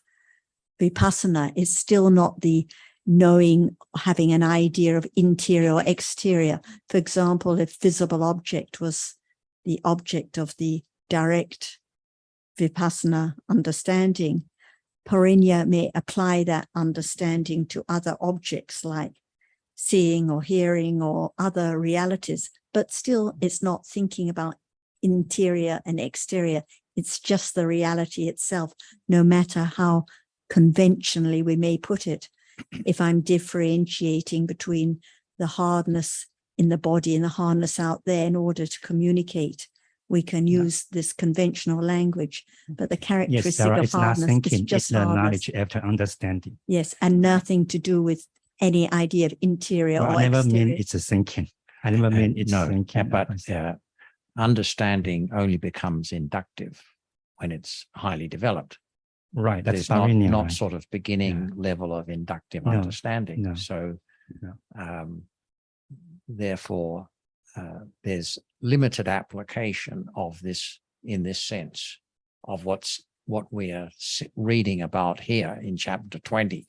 Speaker 1: vipassana, is still not the knowing, having an idea of interior or exterior. For example, if visible object was the object of the direct vipassana understanding, parinya may apply that understanding to other objects like seeing or hearing or other realities, but still it's not thinking about interior and exterior. It's just the reality itself, no matter how conventionally we may put it. If I'm differentiating between the hardness in the body and the hardness out there in order to communicate, we can use this conventional language, but the
Speaker 3: Yes,
Speaker 1: characteristic
Speaker 3: Sarah,
Speaker 1: of
Speaker 3: it's not
Speaker 1: hardness
Speaker 3: thinking,
Speaker 1: is
Speaker 3: it's
Speaker 1: just
Speaker 3: the
Speaker 1: hardness.
Speaker 3: knowledge after understanding.
Speaker 1: Yes, and nothing to do with any idea of interior
Speaker 3: Well,
Speaker 1: or
Speaker 3: I never
Speaker 1: exterior.
Speaker 3: mean it's a thinking. I never mean it's
Speaker 4: no,
Speaker 3: thinking.
Speaker 4: but understanding only becomes inductive when it's highly developed.
Speaker 3: Right, that's
Speaker 4: There's not
Speaker 3: Parinya, right?
Speaker 4: sort of beginning level of inductive
Speaker 3: No,
Speaker 4: understanding.
Speaker 3: no,
Speaker 4: So
Speaker 3: no.
Speaker 4: therefore, there's limited application of this in this sense of what we are reading about here in chapter 20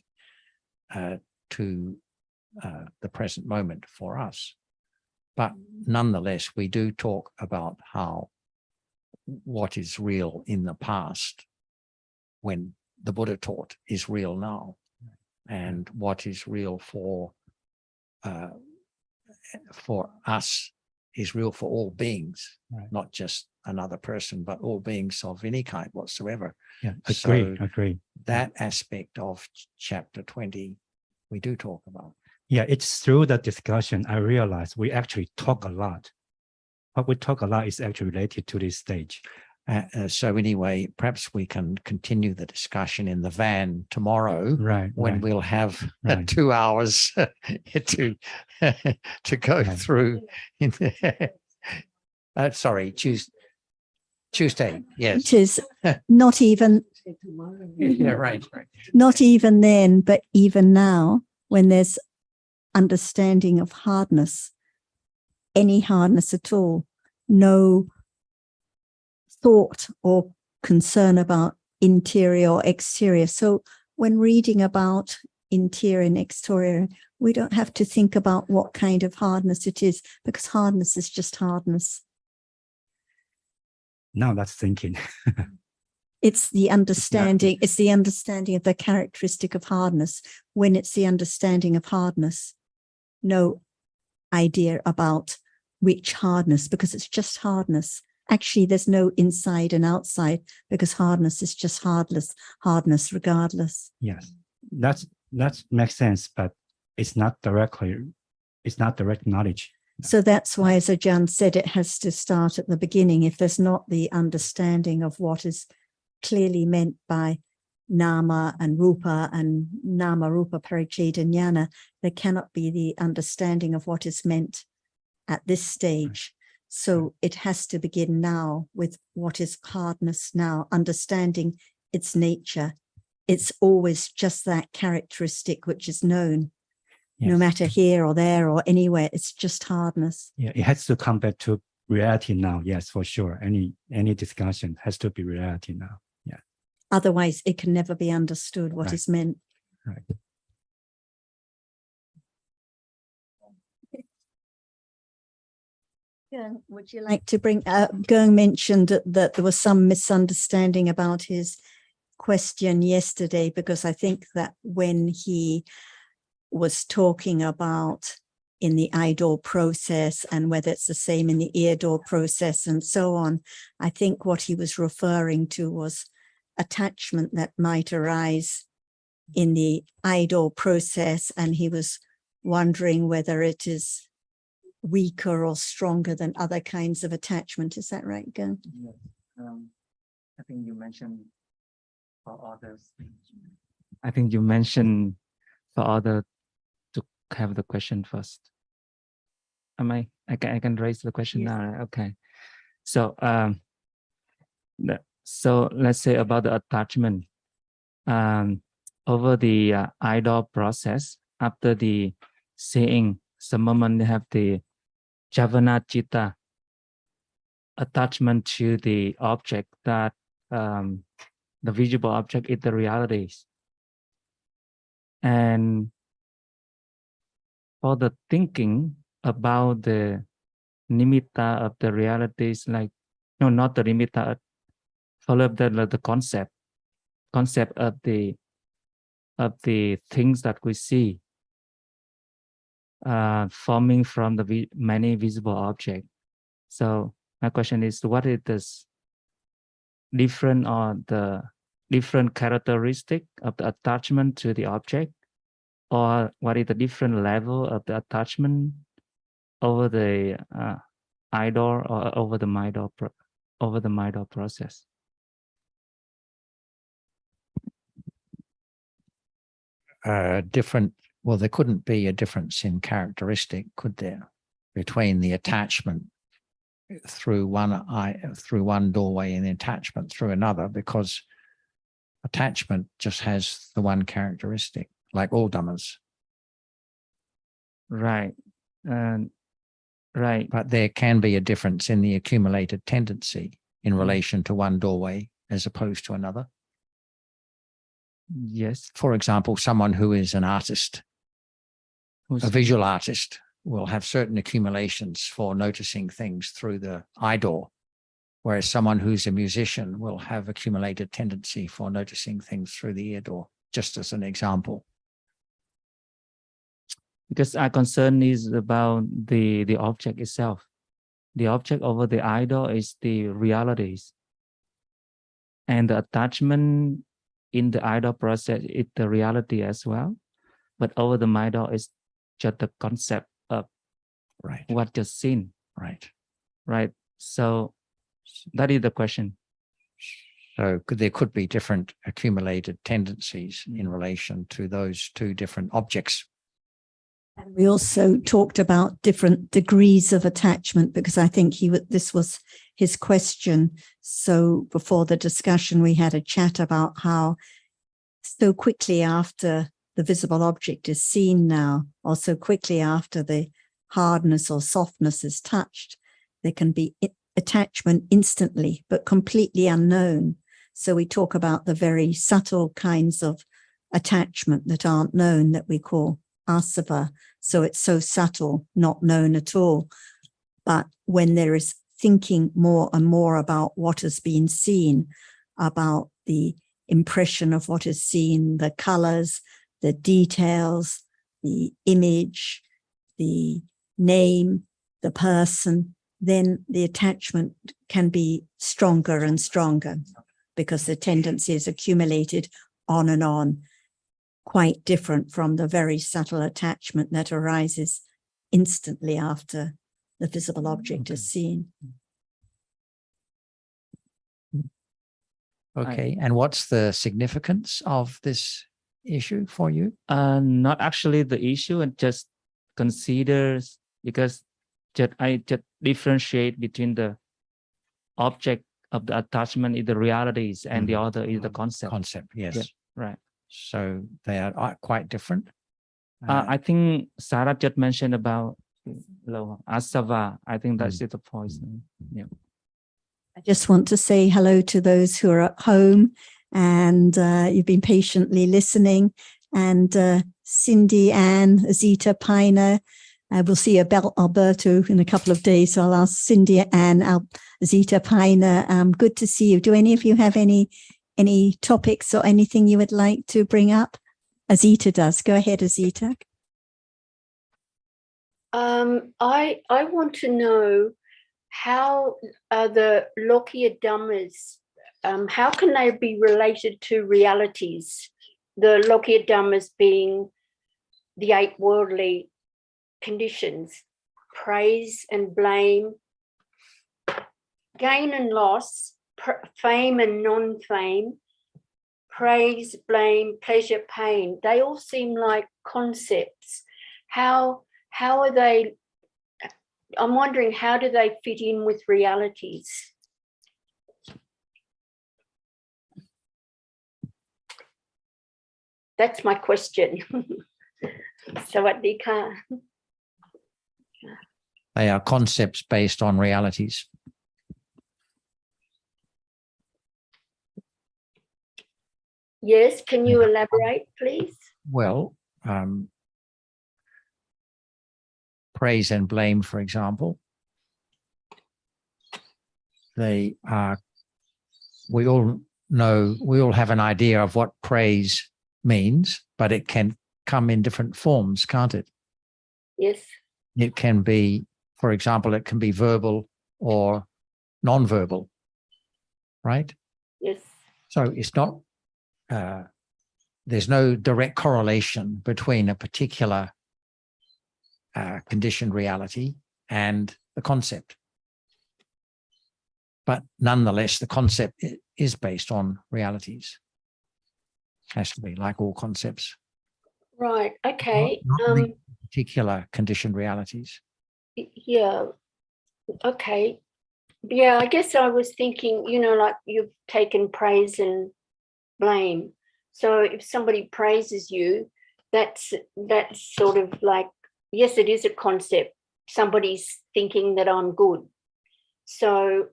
Speaker 4: to the present moment for us. But nonetheless, we do talk about how what is real in the past when the Buddha taught is real now, and what is real for us is real for all beings,
Speaker 3: Right.
Speaker 4: not just another person, but all beings of any kind whatsoever.
Speaker 3: Yeah,
Speaker 4: So
Speaker 3: agree.
Speaker 4: that aspect of chapter 20, we do talk about.
Speaker 3: Yeah, it's through the discussion I realized we actually talk a lot. What we talk a lot is actually related to this stage.
Speaker 4: So anyway, perhaps we can continue the discussion in the van tomorrow,
Speaker 3: Right.
Speaker 4: when
Speaker 3: right.
Speaker 4: we'll have
Speaker 3: Right.
Speaker 4: 2 hours to go
Speaker 3: Right.
Speaker 4: through. Sorry, Tuesday. Yes.
Speaker 1: It is not even,
Speaker 4: Yeah, right.
Speaker 1: not even then, but even now, when there's understanding of hardness, any hardness at all, no thought or concern about interior or exterior. So when reading about interior and exterior, we don't have to think about what kind of hardness it is, because hardness is just hardness.
Speaker 3: Now that's thinking.
Speaker 1: It's the understanding, it's the understanding of the characteristic of hardness. When it's the understanding of hardness, no idea about which hardness, because it's just hardness. Actually, there's no inside and outside, because hardness is just hardness regardless.
Speaker 3: Yes, that makes sense, but it's not direct knowledge.
Speaker 1: So that's why, as Ajahn said, it has to start at the beginning. If there's not the understanding of what is clearly meant by nama and rupa and nama rupa pariccheda jnana, there cannot be the understanding of what is meant at this stage. So it has to begin now with what is hardness now, understanding its nature. It's always just that characteristic which is known, no
Speaker 3: Yes.
Speaker 1: matter here or there or anywhere. It's just hardness.
Speaker 3: Yeah, it has to come back to reality now. Yes, for sure. Any discussion has to be reality now. Yeah.
Speaker 1: Otherwise, it can never be understood what
Speaker 3: Right.
Speaker 1: is meant.
Speaker 3: Right.
Speaker 1: Would you like to bring, Geng mentioned that there was some misunderstanding about his question yesterday, because I think that when he was talking about in the eye door process and whether it's the same in the ear door process and so on, I think what he was referring to was attachment that might arise in the eye door process, and he was wondering whether it is weaker or stronger than other kinds of attachment. Is that right, Geng?
Speaker 5: I think you mentioned for others. I think you mentioned for other to have the question first. Am I can raise the question
Speaker 1: Yes.
Speaker 5: now, right? Okay. So so let's say about the attachment. Over the idol process, after the seeing, some moment they have the Javana Chitta attachment to the object that the visible object is the realities. And for the thinking about the nimitta of the realities, like, no, not the nimitta, follow the concept of the things that we see forming from the many visible objects. So my question is, what is this different or the different characteristic of the attachment to the object, or what is the different level of the attachment over the idol or over the mindal process?
Speaker 4: Different. Well, there couldn't be a difference in characteristic, could there, between the attachment through one doorway and the attachment through another, because attachment just has the one characteristic, like all dhammas.
Speaker 5: Right. Right.
Speaker 4: But there can be a difference in the accumulated tendency in relation to one doorway as opposed to another.
Speaker 5: Yes.
Speaker 4: For example, someone who is an artist, a visual artist, will have certain accumulations for noticing things through the eye door, whereas someone who's a musician will have accumulated tendency for noticing things through the ear door, just as an example.
Speaker 5: Because our concern is about the object itself. The object over the idol is the realities. And the attachment in the idol process is the reality as well. But over the idol is just the concept of what you've seen. Right. So that is the question.
Speaker 4: So there could be different accumulated tendencies in relation to those two different objects.
Speaker 1: And we also talked about different degrees of attachment, because I think this was his question. So before the discussion, we had a chat about how so quickly after the visible object is seen now, or so quickly after the hardness or softness is touched, there can be attachment instantly, but completely unknown. So we talk about the very subtle kinds of attachment that aren't known, that we call asava. So it's so subtle, not known at all. But when there is thinking more and more about what has been seen, about the impression of what is seen, the colors, the details, the image, the name, the person, then the attachment can be stronger and stronger, because the tendency is accumulated on and on, quite different from the very subtle attachment that arises instantly after the visible object is seen.
Speaker 4: Okay. And what's the significance of this issue for you?
Speaker 5: Not actually the issue, and just considers, because I just differentiate between the object of the attachment is the realities, and the other is the concept.
Speaker 4: Yes.
Speaker 5: Yeah, right.
Speaker 4: So they are quite different.
Speaker 5: I think Sarah just mentioned about asava. I think that's the point. Yeah.
Speaker 1: I just want to say hello to those who are at home, and you've been patiently listening. And Cindy, Anne, Azita, Pina, we'll see Alberto in a couple of days. So I'll ask Cindy, Anne, Azita, Pina. Good to see you. Do any of you have any topics or anything you would like to bring up? Azita does. Go ahead, Azita.
Speaker 6: I want to know how the Lokiya Dhammas, how can they be related to realities? The Lokiya Dhammas being the 8 worldly conditions: praise and blame, gain and loss, fame and non-fame, praise, blame, pleasure, pain. They all seem like concepts. How are they? I'm wondering, how do they fit in with realities? That's my question. Sawadee ka.
Speaker 4: They are concepts based on realities.
Speaker 6: Yes, can you elaborate, please?
Speaker 4: Well, praise and blame, for example, they are, we all know, we all have an idea of what praise means, but it can come in different forms, can't it?
Speaker 6: Yes.
Speaker 4: It can be, for example, it can be verbal or non-verbal, right?
Speaker 6: Yes.
Speaker 4: So it's not, there's no direct correlation between a particular conditioned reality and the concept. But nonetheless, the concept is based on realities. Has to be, like all concepts.
Speaker 6: Right. Okay.
Speaker 4: Not the particular conditioned realities.
Speaker 6: Yeah. Okay. Yeah, I guess I was thinking, you know, like you've taken praise and blame. So if somebody praises you, that's sort of like, yes, it is a concept. Somebody's thinking that I'm good. So,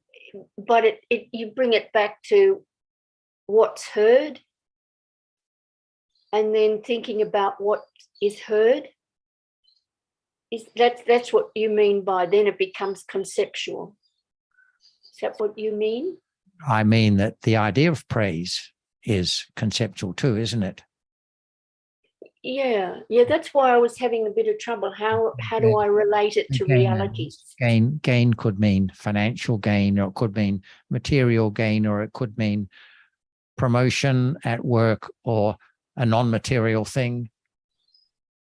Speaker 6: but it you bring it back to what's heard, and then thinking about what is heard. That's what you mean by then it becomes conceptual. Is that what you mean?
Speaker 4: I mean that the idea of praise is conceptual too, isn't it?
Speaker 6: Yeah, that's why I was having a bit of trouble. How do I relate it to realities?
Speaker 4: Gain could mean financial gain, or it could mean material gain, or it could mean promotion at work, or a non-material thing.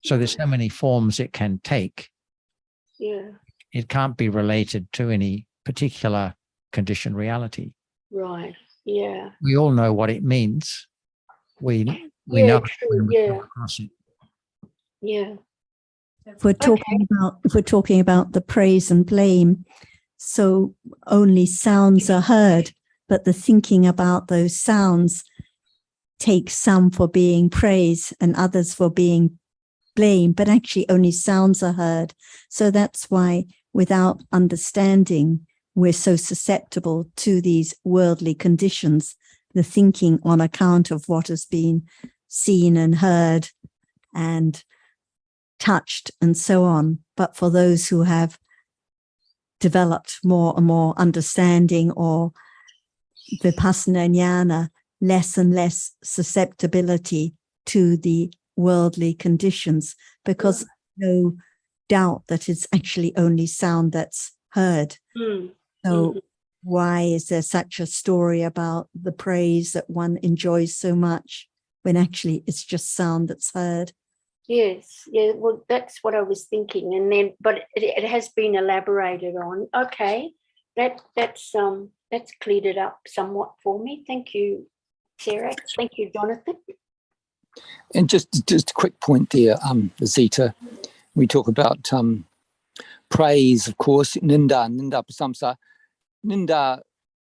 Speaker 4: So there's so many forms it can take.
Speaker 6: Yeah.
Speaker 4: It can't be related to any particular conditioned reality.
Speaker 6: Right. Yeah.
Speaker 4: We all know what it means. We
Speaker 6: Yeah,
Speaker 4: know
Speaker 6: true.
Speaker 4: when we
Speaker 6: Yeah.
Speaker 4: come across it.
Speaker 6: Yeah.
Speaker 1: If we're talking about the praise and blame, so only sounds are heard, but the thinking about those sounds takes some for being praise and others for being blame, but actually only sounds are heard. So that's why without understanding, we're so susceptible to these worldly conditions, the thinking on account of what has been seen and heard and touched and so on. But for those who have developed more and more understanding, or vipassana jnana, less and less susceptibility to the worldly conditions, because no doubt that it's actually only sound that's heard. So why is there such a story about the praise that one enjoys so much when actually it's just sound that's heard?
Speaker 6: Yes. Yeah. Well, that's what I was thinking, and then, but it has been elaborated on. Okay, that's cleared it up somewhat for me. Thank you, Sarah. Thank you, Jonathan.
Speaker 7: And just a quick point there, Zita. We talk about praise, of course, ninda prasamsa. Ninda,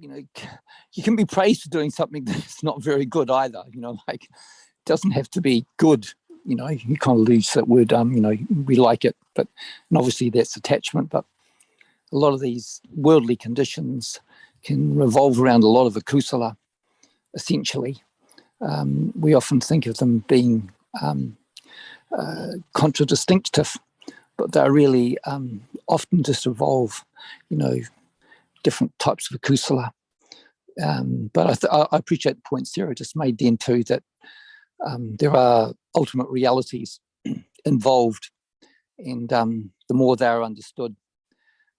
Speaker 7: you can be praised for doing something that's not very good either. Like, it doesn't have to be good. You kind of lose that word. We like it, and obviously that's attachment. But a lot of these worldly conditions can revolve around a lot of akusala. Essentially, we often think of them being contradistinctive, but they're really often just evolve, different types of akusala. But I appreciate the point Sarah just made then too, that there are ultimate realities involved, and the more they're understood,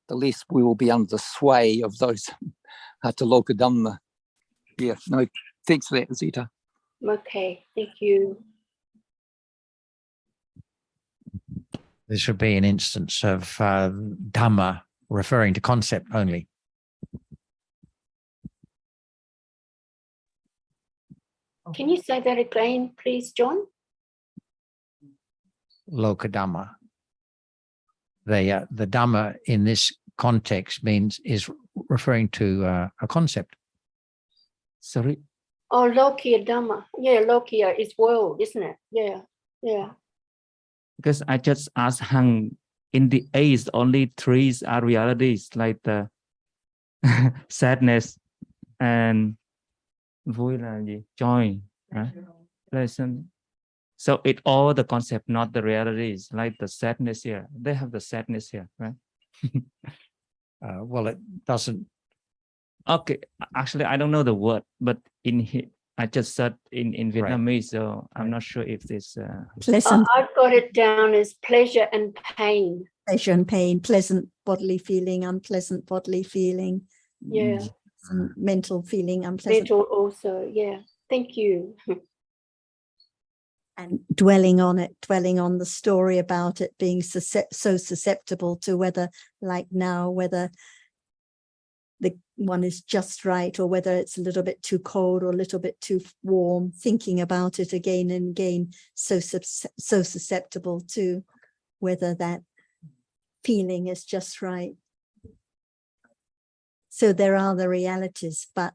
Speaker 7: the less we will be under the sway of those Intl.Dhamma. Yeah, no, thanks for that, Zita.
Speaker 6: Okay, thank you.
Speaker 4: There should be an instance of Dhamma referring to concept only.
Speaker 6: Can you say that again, please, John?
Speaker 4: Lokadhamma. The Dhamma in this context is referring to a concept.
Speaker 5: Sorry.
Speaker 6: Oh, Lokiya Dhamma. Yeah, Lokiya is world, isn't it? Yeah, yeah.
Speaker 5: Because I just asked Hằng, in the A's, only three are realities, like the sadness and vui là gì? Joy, right? Pleasant. So it all the concept, not the realities, like the sadness here. They have the sadness here, right?
Speaker 4: Well, it doesn't.
Speaker 5: Okay, actually, I don't know the word, but I just said in Vietnamese, so I'm not sure if this
Speaker 1: Pleasant
Speaker 6: I've got it down as pleasure and pain.
Speaker 1: pleasure and pain, pleasant bodily feeling, unpleasant bodily feeling,
Speaker 6: Yeah,
Speaker 1: mental feeling, unpleasant,
Speaker 6: mental also. Yeah, thank you.
Speaker 1: and dwelling on it, dwelling on the story about it being so susceptible to whether, like now, whether the one is just right or whether it's a little bit too cold or a little bit too warm, thinking about it again and again, so susceptible to whether that feeling is just right. So there are the realities, but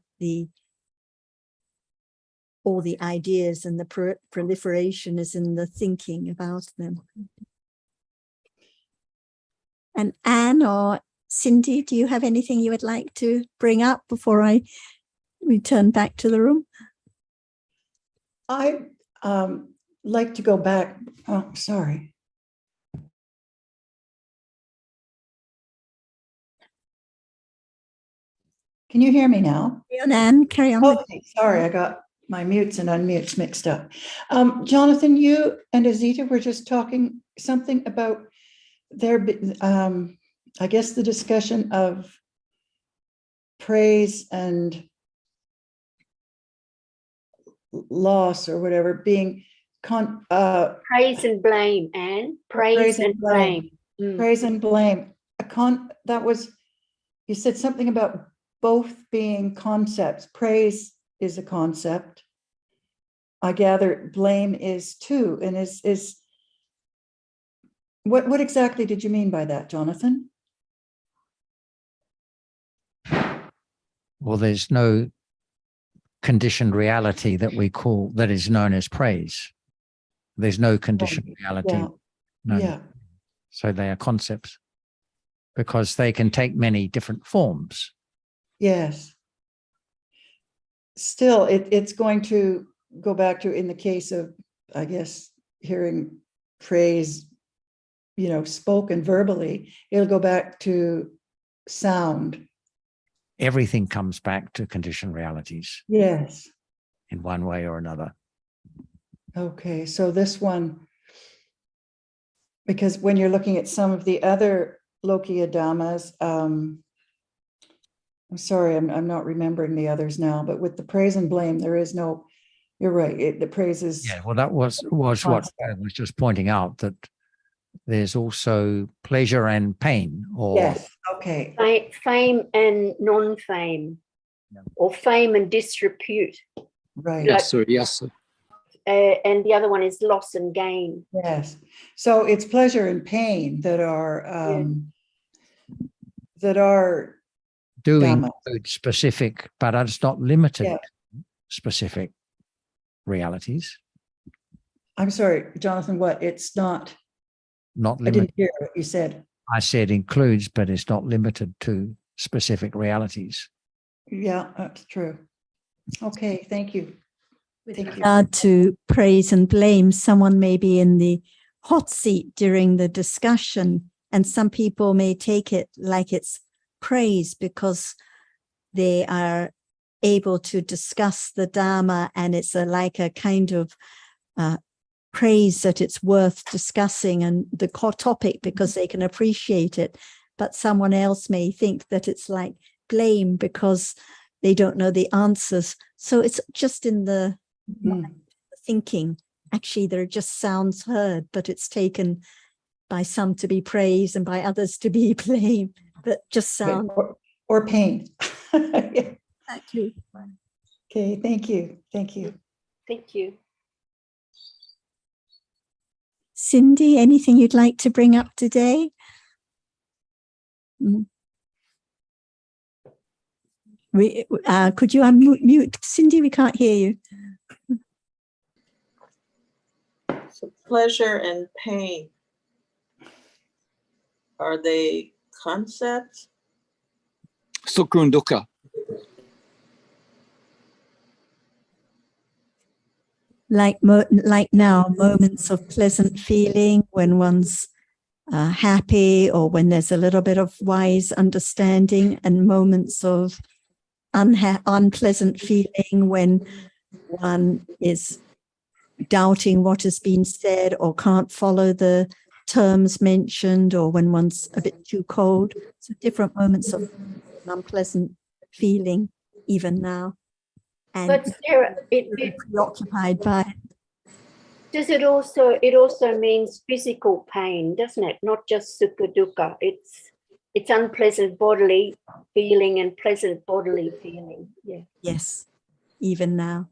Speaker 1: all the ideas and the proliferation is in the thinking about them. And Anne or Cindy, do you have anything you would like to bring up before I return back to the room?
Speaker 8: I'd like to go back. Oh, sorry. Can you hear me now?
Speaker 1: Carry on, Anne, carry on.
Speaker 8: Okay, sorry, I got my mutes and unmutes mixed up. Jonathan, you and Azita were just talking something about I guess the discussion of praise and loss or whatever being
Speaker 6: Praise and blame, Anne. Praise and blame. Mm.
Speaker 8: praise and blame. That was, you said something about both being concepts. Praise is a concept. I gather blame is too. And is what exactly did you mean by that, Jonathan?
Speaker 4: Well, there's no conditioned reality that is known as praise. There's no conditioned reality.
Speaker 8: Yeah.
Speaker 4: known-
Speaker 8: Yeah.
Speaker 4: So they are concepts because they can take many different forms.
Speaker 8: Yes. Still, it's going to go back to, in the case of, I guess, hearing praise, spoken verbally, it'll go back to sound.
Speaker 4: Everything comes back to conditioned realities
Speaker 8: Yes.
Speaker 4: in one way or another.
Speaker 8: Okay, so this one, because when you're looking at some of the other Lokiya Dhammas, I'm sorry, I'm not remembering the others now, but with the praise and blame, there is no, you're right, the praise is.
Speaker 4: Yeah, well, that was what I was just pointing out, that there's also pleasure and pain, or
Speaker 8: Yes, okay,
Speaker 6: Fame and non-fame,
Speaker 4: Yeah.
Speaker 6: or fame and disrepute.
Speaker 8: right.
Speaker 6: Like-
Speaker 7: Yes, sir. Yes, sir.
Speaker 6: And the other one is loss and gain.
Speaker 8: Yes, so it's pleasure and pain that are
Speaker 4: do
Speaker 8: Dhamma.
Speaker 4: include specific, but it's not limited
Speaker 8: Yeah.
Speaker 4: to specific realities.
Speaker 8: I'm sorry, Jonathan, what? It's not,
Speaker 4: Not
Speaker 8: I
Speaker 4: limited.
Speaker 8: didn't hear what you said.
Speaker 4: I said includes, but it's not limited to specific realities.
Speaker 8: Yeah, that's true. Okay, thank you.
Speaker 1: With
Speaker 8: Thank you.
Speaker 1: regard to praise and blame, someone may be in the hot seat during the discussion, and some people may take it like it's praise because they are able to discuss the Dharma, and it's like a kind of praise that it's worth discussing and the core topic because they can appreciate it. But someone else may think that it's like blame because they don't know the answers. So it's just in the thinking. Actually, there are just sounds heard, but it's taken by some to be praise and by others to be blame, but just sound.
Speaker 8: Or pain.
Speaker 1: Exactly.
Speaker 8: Okay, thank you. Thank you.
Speaker 6: Thank you.
Speaker 1: Cindy, anything you'd like to bring up today? Could you unmute Cindy? We can't hear you.
Speaker 9: So pleasure and pain, are they concepts?
Speaker 7: Sukha and dukkha.
Speaker 1: Like now, moments of pleasant feeling when one's happy, or when there's a little bit of wise understanding, and moments of unpleasant feeling when one is doubting what has been said or can't follow the terms mentioned, or when one's a bit too cold. So different moments of unpleasant feeling even now. And
Speaker 6: But Sarah,
Speaker 1: preoccupied by it.
Speaker 6: does it also means physical pain, doesn't it? Not just sukha dukkha. It's unpleasant bodily feeling and pleasant bodily feeling. Yeah.
Speaker 1: Yes, even now.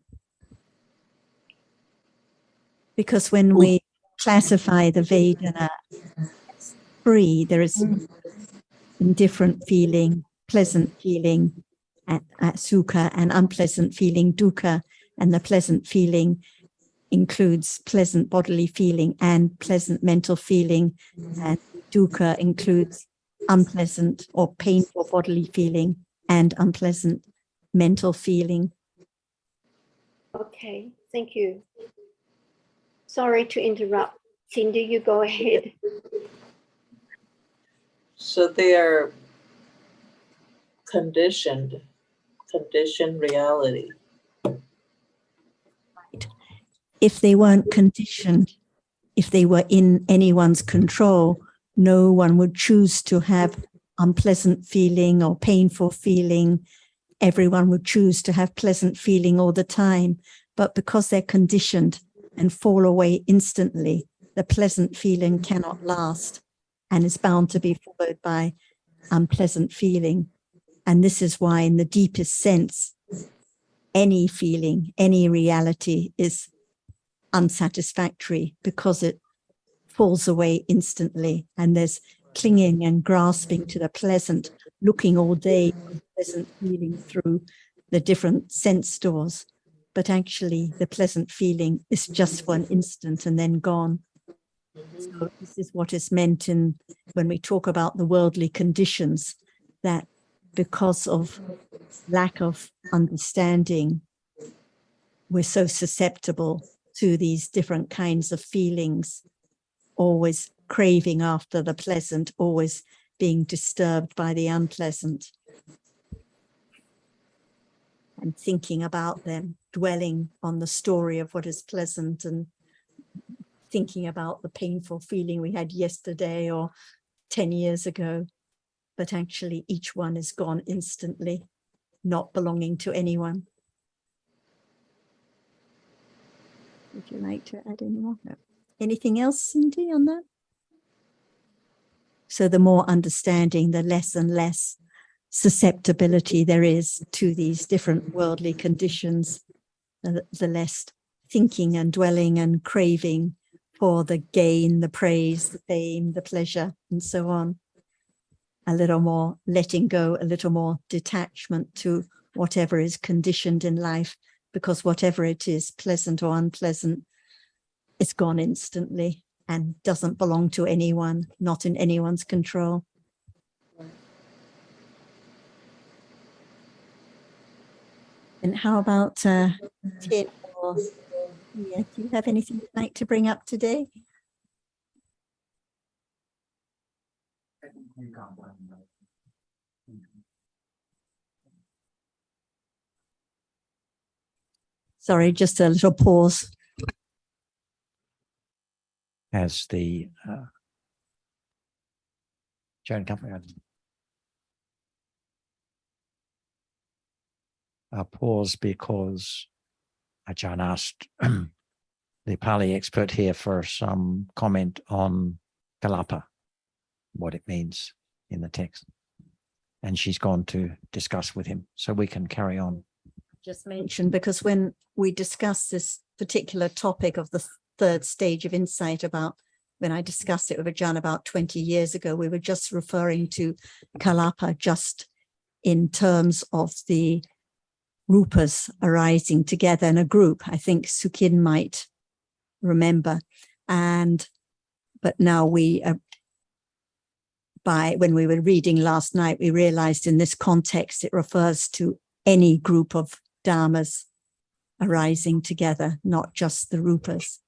Speaker 1: Because when we classify the Vedana as three, there is indifferent feeling, pleasant feeling, sukha, and unpleasant feeling, dukkha. And the pleasant feeling includes pleasant bodily feeling and pleasant mental feeling, and dukkha includes unpleasant or painful bodily feeling and unpleasant mental feeling.
Speaker 6: Okay, thank you. Sorry to interrupt. Cindy, you go ahead.
Speaker 9: So they are conditioned reality.
Speaker 1: If they weren't conditioned, if they were in anyone's control, no one would choose to have unpleasant feeling or painful feeling. Everyone would choose to have pleasant feeling all the time. But because they're conditioned and fall away instantly, the pleasant feeling cannot last and is bound to be followed by unpleasant feeling. And this is why, in the deepest sense, any feeling, any reality is unsatisfactory, because it falls away instantly, and there's clinging and grasping to the pleasant, looking all day for pleasant feeling through the different sense doors. But actually the pleasant feeling is just for an instant and then gone. So this is what is meant in when we talk about the worldly conditions, that because of lack of understanding, we're so susceptible to these different kinds of feelings, always craving after the pleasant, always being disturbed by the unpleasant, and thinking about them, dwelling on the story of what is pleasant, and thinking about the painful feeling we had yesterday or 10 years ago. But actually each one is gone instantly, not belonging to anyone. Would you like to add any more? No. Anything else, Cindy, on that? So the more understanding, the less and less susceptibility there is to these different worldly conditions, the less thinking and dwelling and craving for the gain, the praise, the fame, the pleasure, and so on. A little more letting go, a little more detachment to whatever is conditioned in life, because whatever it is, pleasant or unpleasant, it's gone instantly and doesn't belong to anyone, not in anyone's control. And how about Tim or Mia? Do you have anything you'd like to bring up today? Sorry, just a little pause.
Speaker 4: As the Joan Company, pause because Ajahn asked the Pali expert here for some comment on Kalapa, what it means in the text. And she's gone to discuss with him, so we can carry on.
Speaker 1: just mention, because when we discussed this particular topic of the third stage of insight, about when I discussed it with Ajahn about 20 years ago, we were just referring to kalapa just in terms of the rupas arising together in a group. I think Sukhin might remember. But now when we were reading last night, we realized in this context, it refers to any group of dharmas arising together, not just the rupas.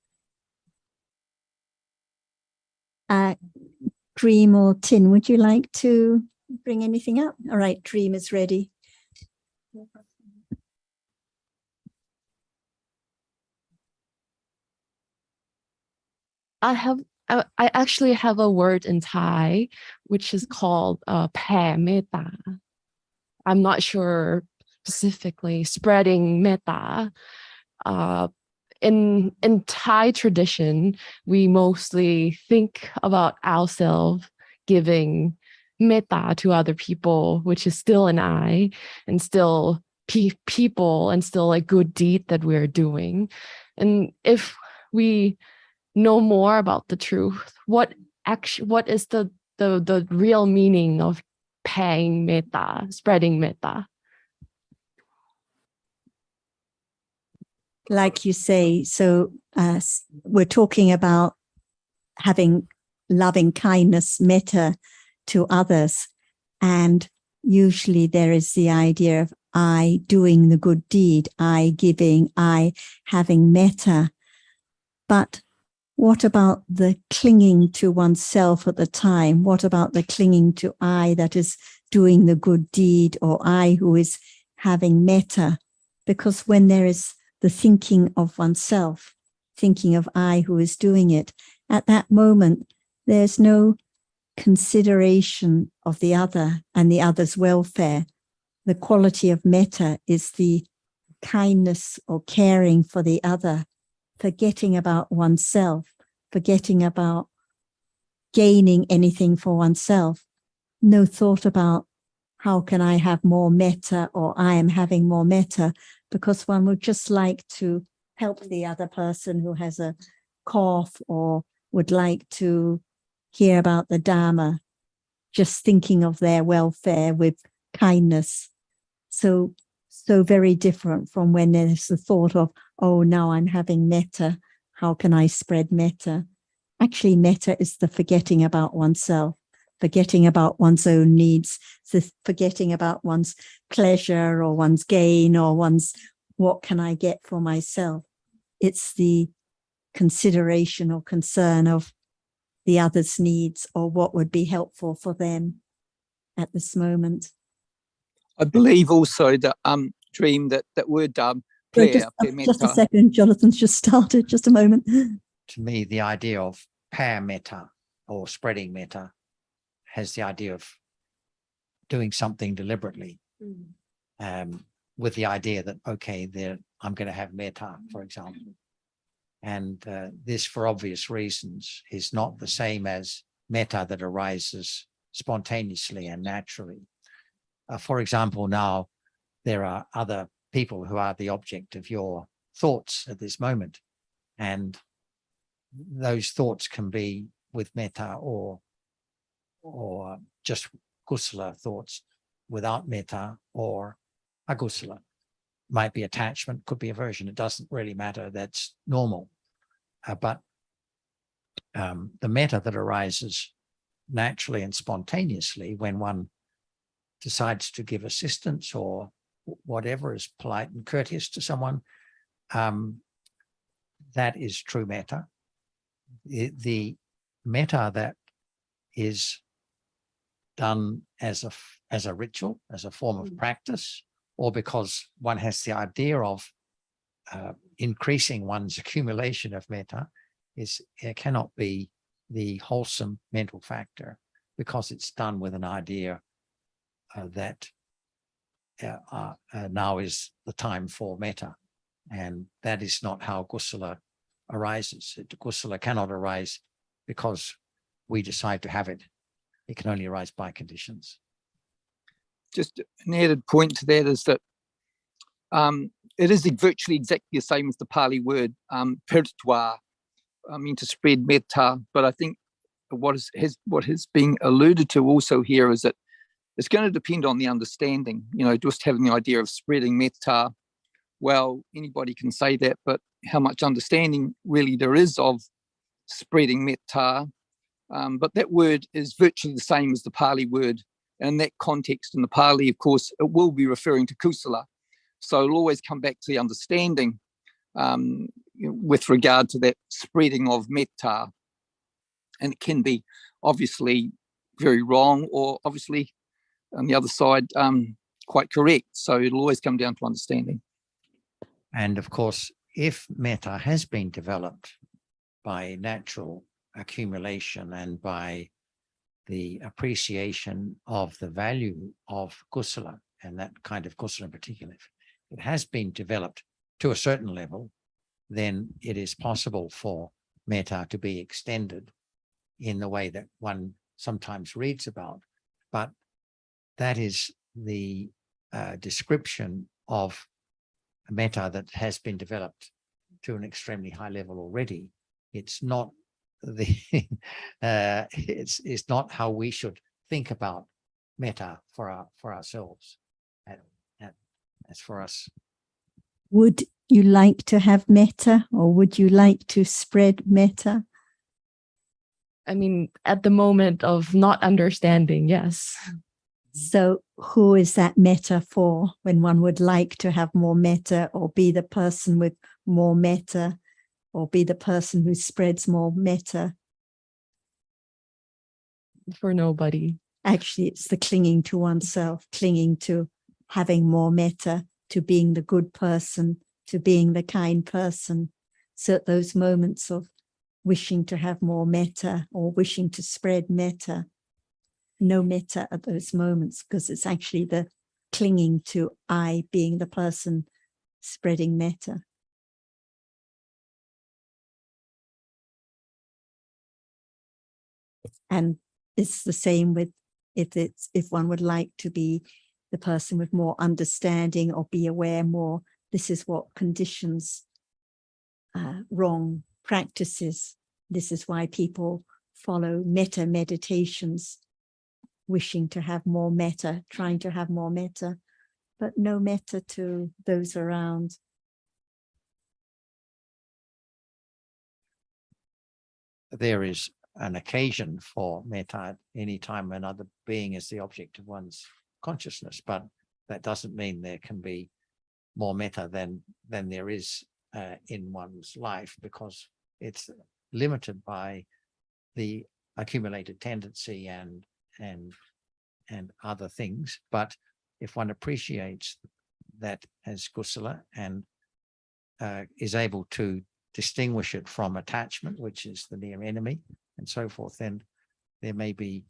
Speaker 1: Dream or Tin, would you like to bring anything up? All right, Dream is ready.
Speaker 10: I actually have a word in Thai, which is called pair metta. I'm not sure specifically spreading metta. In Thai tradition, we mostly think about ourselves giving metta to other people, which is still an I, and still people, and still a good deed that we're doing. And if we know more about the truth, what is the real meaning of paying metta, spreading metta?
Speaker 1: Like you say, so we're talking about having loving kindness, metta to others. And usually there is the idea of I doing the good deed, I giving, I having metta. But what about the clinging to oneself at the time? What about the clinging to I that is doing the good deed, or I who is having metta? Because when there is the thinking of oneself, thinking of I who is doing it, at that moment, there's no consideration of the other and the other's welfare. The quality of metta is the kindness or caring for the other, forgetting about oneself, forgetting about gaining anything for oneself. No thought about how can I have more metta, or I am having more metta, because one would just like to help the other person who has a cough, or would like to hear about the Dhamma, just thinking of their welfare with kindness. So very different from when there's the thought of, oh, now I'm having metta, how can I spread metta? Actually, metta is the forgetting about oneself, forgetting about one's own needs, forgetting about one's pleasure or one's gain or one's what can I get for myself. It's the consideration or concern of the other's needs or what would be helpful for them at this moment.
Speaker 7: I believe also that Dream, that word prayer,
Speaker 1: just a second, Jonathan's just started, just a moment.
Speaker 4: To me, the idea of pair metta or spreading metta has the idea of doing something deliberately, with the idea that, okay, I'm going to have metta, for example. And this, for obvious reasons, is not the same as metta that arises spontaneously and naturally. For example, now there are other people who are the object of your thoughts at this moment. And those thoughts can be with metta or just kusala thoughts without metta, or agusala. Might be attachment, could be aversion. It doesn't really matter. That's normal. But the metta that arises naturally and spontaneously when one decides to give assistance or whatever is polite and courteous to someone, that is true metta. The metta that is done as a ritual, as a form of practice, or because one has the idea of increasing one's accumulation of metta, it cannot be the wholesome mental factor, because it's done with an idea that now is the time for metta, and that is not how kusala arises. Kusala cannot arise because we decide to have it. It can only arise by conditions.
Speaker 7: Just an added point to that is that it is virtually exactly the same as the Pali word piritwa, to spread metta. But I think what has been alluded to also here is that it's going to depend on the understanding. Just having the idea of spreading metta. Well, anybody can say that, but how much understanding really there is of spreading metta? But that word is virtually the same as the Pali word. And in that context, in the Pali, of course, it will be referring to kusala. So it'll always come back to the understanding with regard to that spreading of metta. And it can be obviously very wrong, or obviously on the other side, quite correct. So it'll always come down to understanding.
Speaker 4: And of course, if metta has been developed by natural accumulation and by the appreciation of the value of kusala, and that kind of kusala in particular, if it has been developed to a certain level, then it is possible for metta to be extended in the way that one sometimes reads about. But that is the description of metta that has been developed to an extremely high level already. It's not it's not how we should think about metta for ourselves. As for us,
Speaker 1: Would you like to have metta, or would you like to spread metta?
Speaker 10: I mean, at the moment of not understanding, yes.
Speaker 1: So who is that metta for, when one would like to have more metta, or be the person with more metta, or be the person who spreads more metta?
Speaker 10: For nobody.
Speaker 1: Actually, it's the clinging to oneself, clinging to having more metta, to being the good person, to being the kind person. So at those moments of wishing to have more metta or wishing to spread metta, no metta at those moments, because it's actually the clinging to I being the person spreading metta. And it's the same with if one would like to be the person with more understanding or be aware more, this is what conditions wrong practices. This is why people follow metta meditations, wishing to have more metta, trying to have more metta, but no metta to those around.
Speaker 4: there is an occasion for metta at any time another being is the object of one's consciousness, but that doesn't mean there can be more metta than there is in one's life, because it's limited by the accumulated tendency and other things. But if one appreciates that as kusala and is able to distinguish it from attachment, which is the near enemy, and so forth, then there may be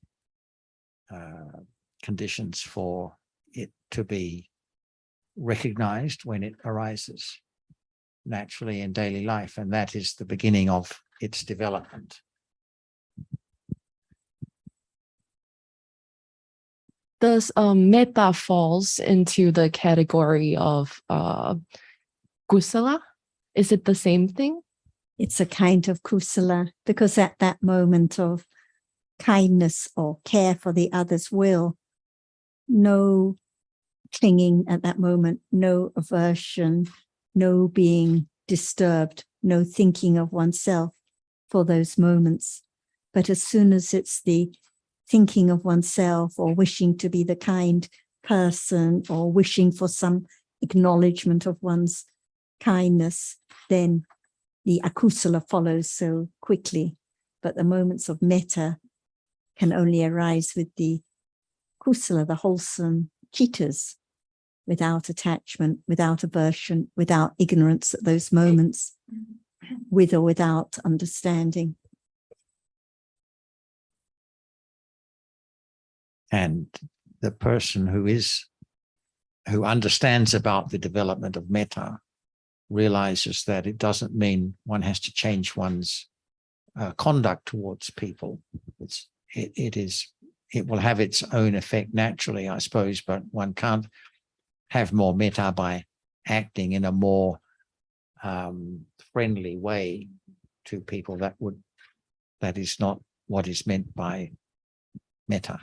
Speaker 4: conditions for it to be recognized when it arises naturally in daily life, and that is the beginning of its development.
Speaker 10: Does metta falls into the category of kusala? Is it the same thing?
Speaker 1: It's a kind of kusala, because at that moment of kindness or care for the other's will, no clinging at that moment, no aversion, no being disturbed, no thinking of oneself for those moments. But as soon as it's the thinking of oneself or wishing to be the kind person or wishing for some acknowledgement of one's kindness, then the akusala follows so quickly. But the moments of metta can only arise with the kusala, the wholesome chittas, without attachment, without aversion, without ignorance at those moments, with or without understanding.
Speaker 4: And the person who understands about the development of metta realizes that it doesn't mean one has to change one's conduct towards people. It will have its own effect naturally, I suppose, but one can't have more metta by acting in a more friendly way to people, that is not what is meant by metta.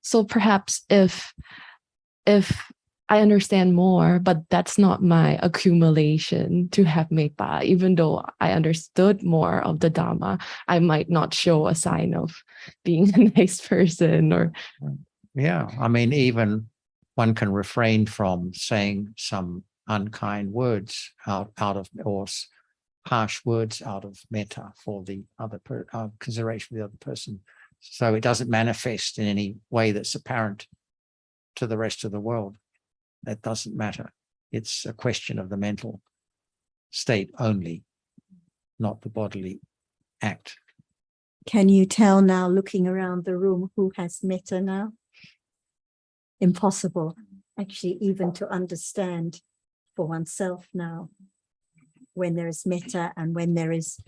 Speaker 10: So perhaps if I understand more, but that's not my accumulation to have metta, even though I understood more of the Dhamma, I might not show a sign of being a nice person or.
Speaker 4: Yeah, I mean, even one can refrain from saying some unkind words out of, or harsh words out of metta for the other consideration for the other person. So it doesn't manifest in any way that's apparent to the rest of the world. That doesn't matter. It's a question of the mental state only, not the bodily act.
Speaker 1: Can you tell now, looking around the room, who has metta now? Impossible, actually, even to understand for oneself now, when there is metta and when there is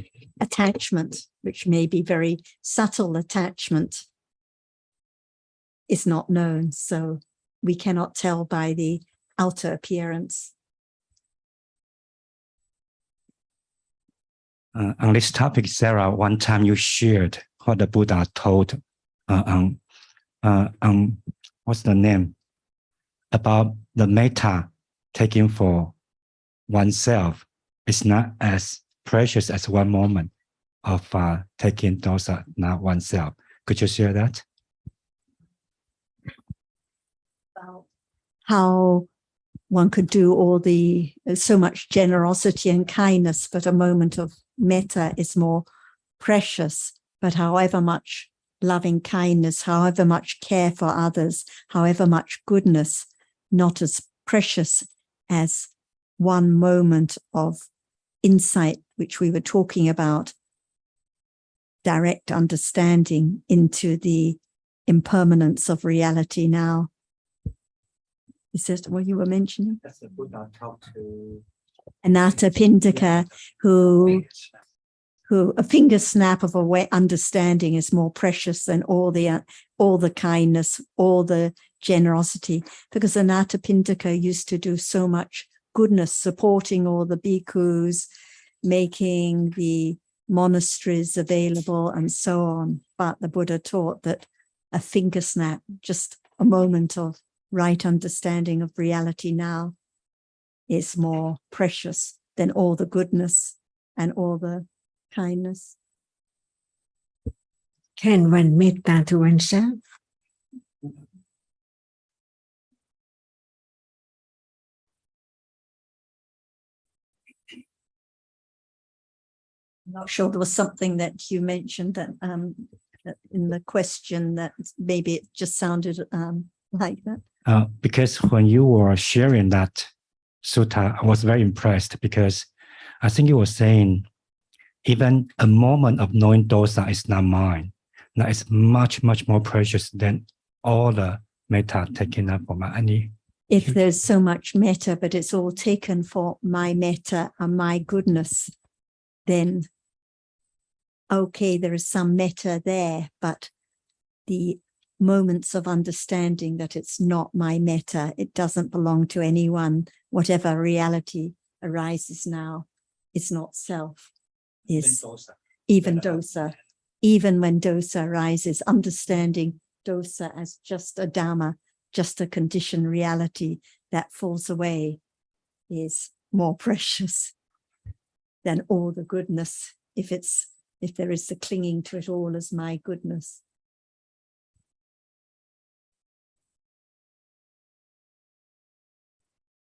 Speaker 1: attachment, which may be very subtle attachment, is not known. So we cannot tell by the outer appearance.
Speaker 3: On this topic, Sarah, one time you shared what the Buddha told what's the name? About the metta taking for oneself is not as precious as one moment of taking dosa, not oneself. Could you share that?
Speaker 1: About how one could do all the, so much generosity and kindness, but a moment of metta is more precious. But however much loving kindness, however much care for others, however much goodness, not as precious as one moment of insight, which we were talking about, direct understanding into the impermanence of reality now. Is that what you were mentioning?
Speaker 3: That's the Buddha talked to
Speaker 1: Anathapindika, who a finger snap of a understanding is more precious than all the kindness, all the generosity, because Anathapindika used to do so much goodness, supporting all the bhikkhus, making the monasteries available and so on. But the Buddha taught that a finger snap, just a moment of right understanding of reality now, is more precious than all the goodness and all the kindness.
Speaker 2: Can one metta to oneself?
Speaker 1: I'm not sure, there was something that you mentioned that in the question that maybe it just sounded like that.
Speaker 3: Because when you were sharing that sutta, I was very impressed, because I think you were saying even a moment of knowing dosa is not mine. Now it's much, much more precious than all the metta taken up for my.
Speaker 1: If there's so much metta, but it's all taken for my metta and my goodness, then okay, there is some metta there, but the moments of understanding that it's not my metta, it doesn't belong to anyone, whatever reality arises now, is not self, is even dosa. Even when dosa arises, understanding dosa as just a Dhamma, just a conditioned reality that falls away, is more precious than all the goodness, if there is the clinging to it all as my goodness.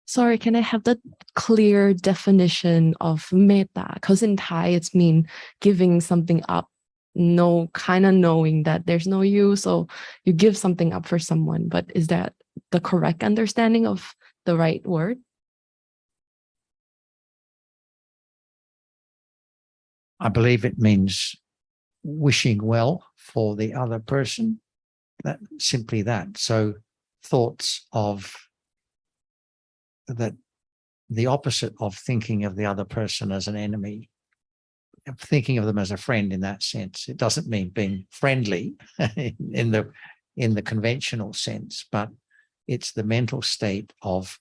Speaker 10: Sorry, can I have the clear definition of metta? Because in Thai, it's mean giving something up, kind of knowing that there's no you, so you give something up for someone. But is that the correct understanding of the right word?
Speaker 4: I believe it means wishing well for the other person. That simply that. So thoughts of that, the opposite of thinking of the other person as an enemy, thinking of them as a friend in that sense. It doesn't mean being friendly in in the conventional sense, but it's the mental state of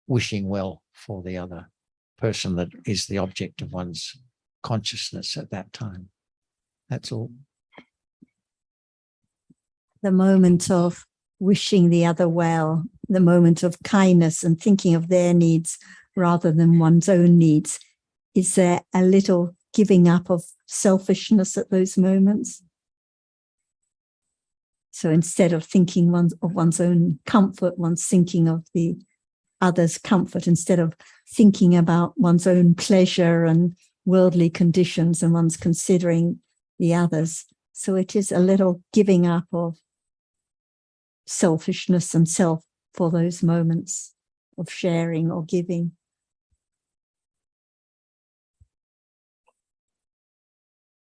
Speaker 4: wishing well for the other person that is the object of one's consciousness at that time. That's all.
Speaker 1: The moment of wishing the other well, the moment of kindness and thinking of their needs rather than one's own needs. Is there a little giving up of selfishness at those moments? So instead of thinking of one's own comfort, one's thinking of the other's comfort, instead of thinking about one's own pleasure and worldly conditions, and one's considering the others. So it is a little giving up of selfishness and self for those moments of sharing or giving.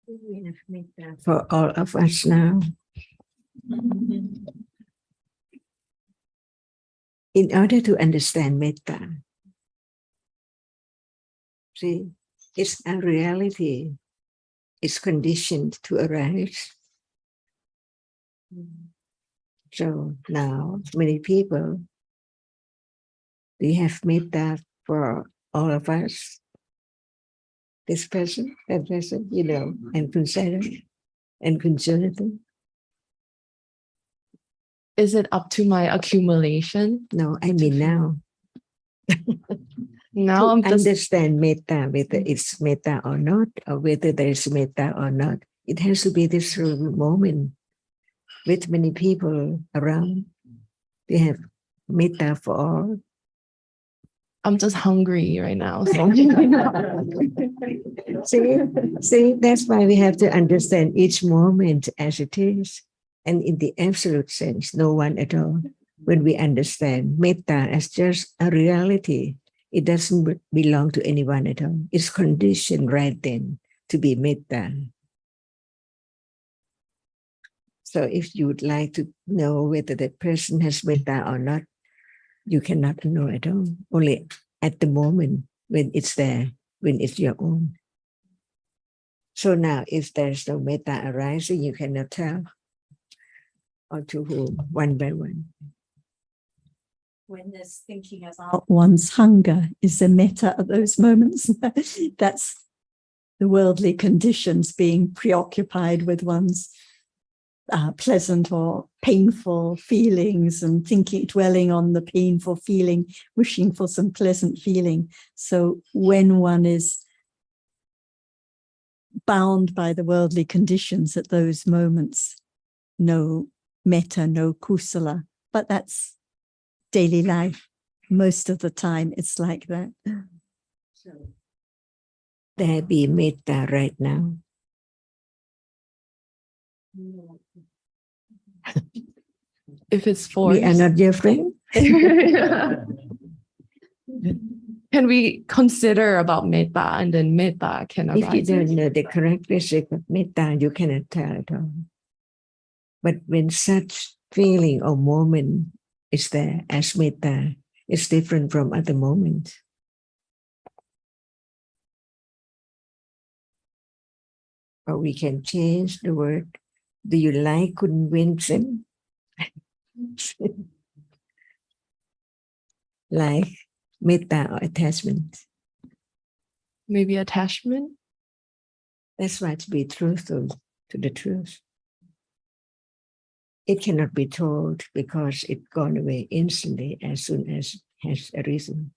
Speaker 2: We have metta for all of us now. In order to understand metta, see, it's a reality. It's conditioned to arise. So now many people, they have metta for all of us. This person, that person, and consider and concern.
Speaker 10: Is it up to my accumulation?
Speaker 2: No, I mean now.
Speaker 10: Now I'm
Speaker 2: to
Speaker 10: just
Speaker 2: understand metta, whether it's metta or not, or whether there's metta or not. It has to be this moment with many people around. They have metta for all.
Speaker 10: I'm just hungry right now. So
Speaker 2: See, that's why we have to understand each moment as it is. And in the absolute sense, no one at all. When we understand metta as just a reality, it doesn't belong to anyone at all. It's conditioned right then to be metta. So if you would like to know whether that person has metta or not, you cannot know at all. Only at the moment when it's there, when it's your own. So now, if there's no metta arising, you cannot tell. Or to whom, one by one.
Speaker 1: When there's thinking about one's hunger, is there metta at those moments? That's the worldly conditions, being preoccupied with one's pleasant or painful feelings and dwelling on the painful feeling, wishing for some pleasant feeling. So when one is bound by the worldly conditions at those moments, no metta, no kusala, but that's daily life. Most of the time it's like that.
Speaker 2: So there be metta right now.
Speaker 10: if it's forced,
Speaker 2: We are not your friend.
Speaker 10: can we consider about metta, and then metta can
Speaker 2: If you
Speaker 10: arise?
Speaker 2: don't know the characteristic of metta, you cannot tell at all. But when such feeling or moment is there as metta, it's different from other moments. Or we can change the word. Do you like convincing? Like metta or attachment.
Speaker 10: Maybe attachment.
Speaker 2: That's why to be truthful to the truth. It cannot be told because it's gone away instantly as soon as it has arisen.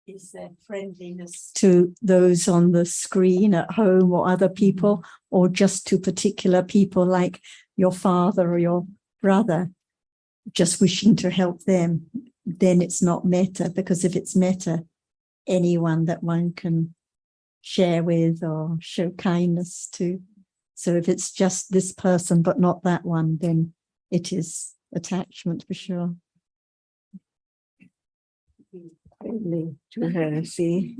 Speaker 1: Is there friendliness to those on the screen at home or other people, or just to particular people like your father or your brother, just wishing to help them? Then it's not metta, because if it's metta, anyone that one can share with or show kindness to. So if it's just this person but not that one, then it is attachment for sure.
Speaker 2: Friendly to her, see.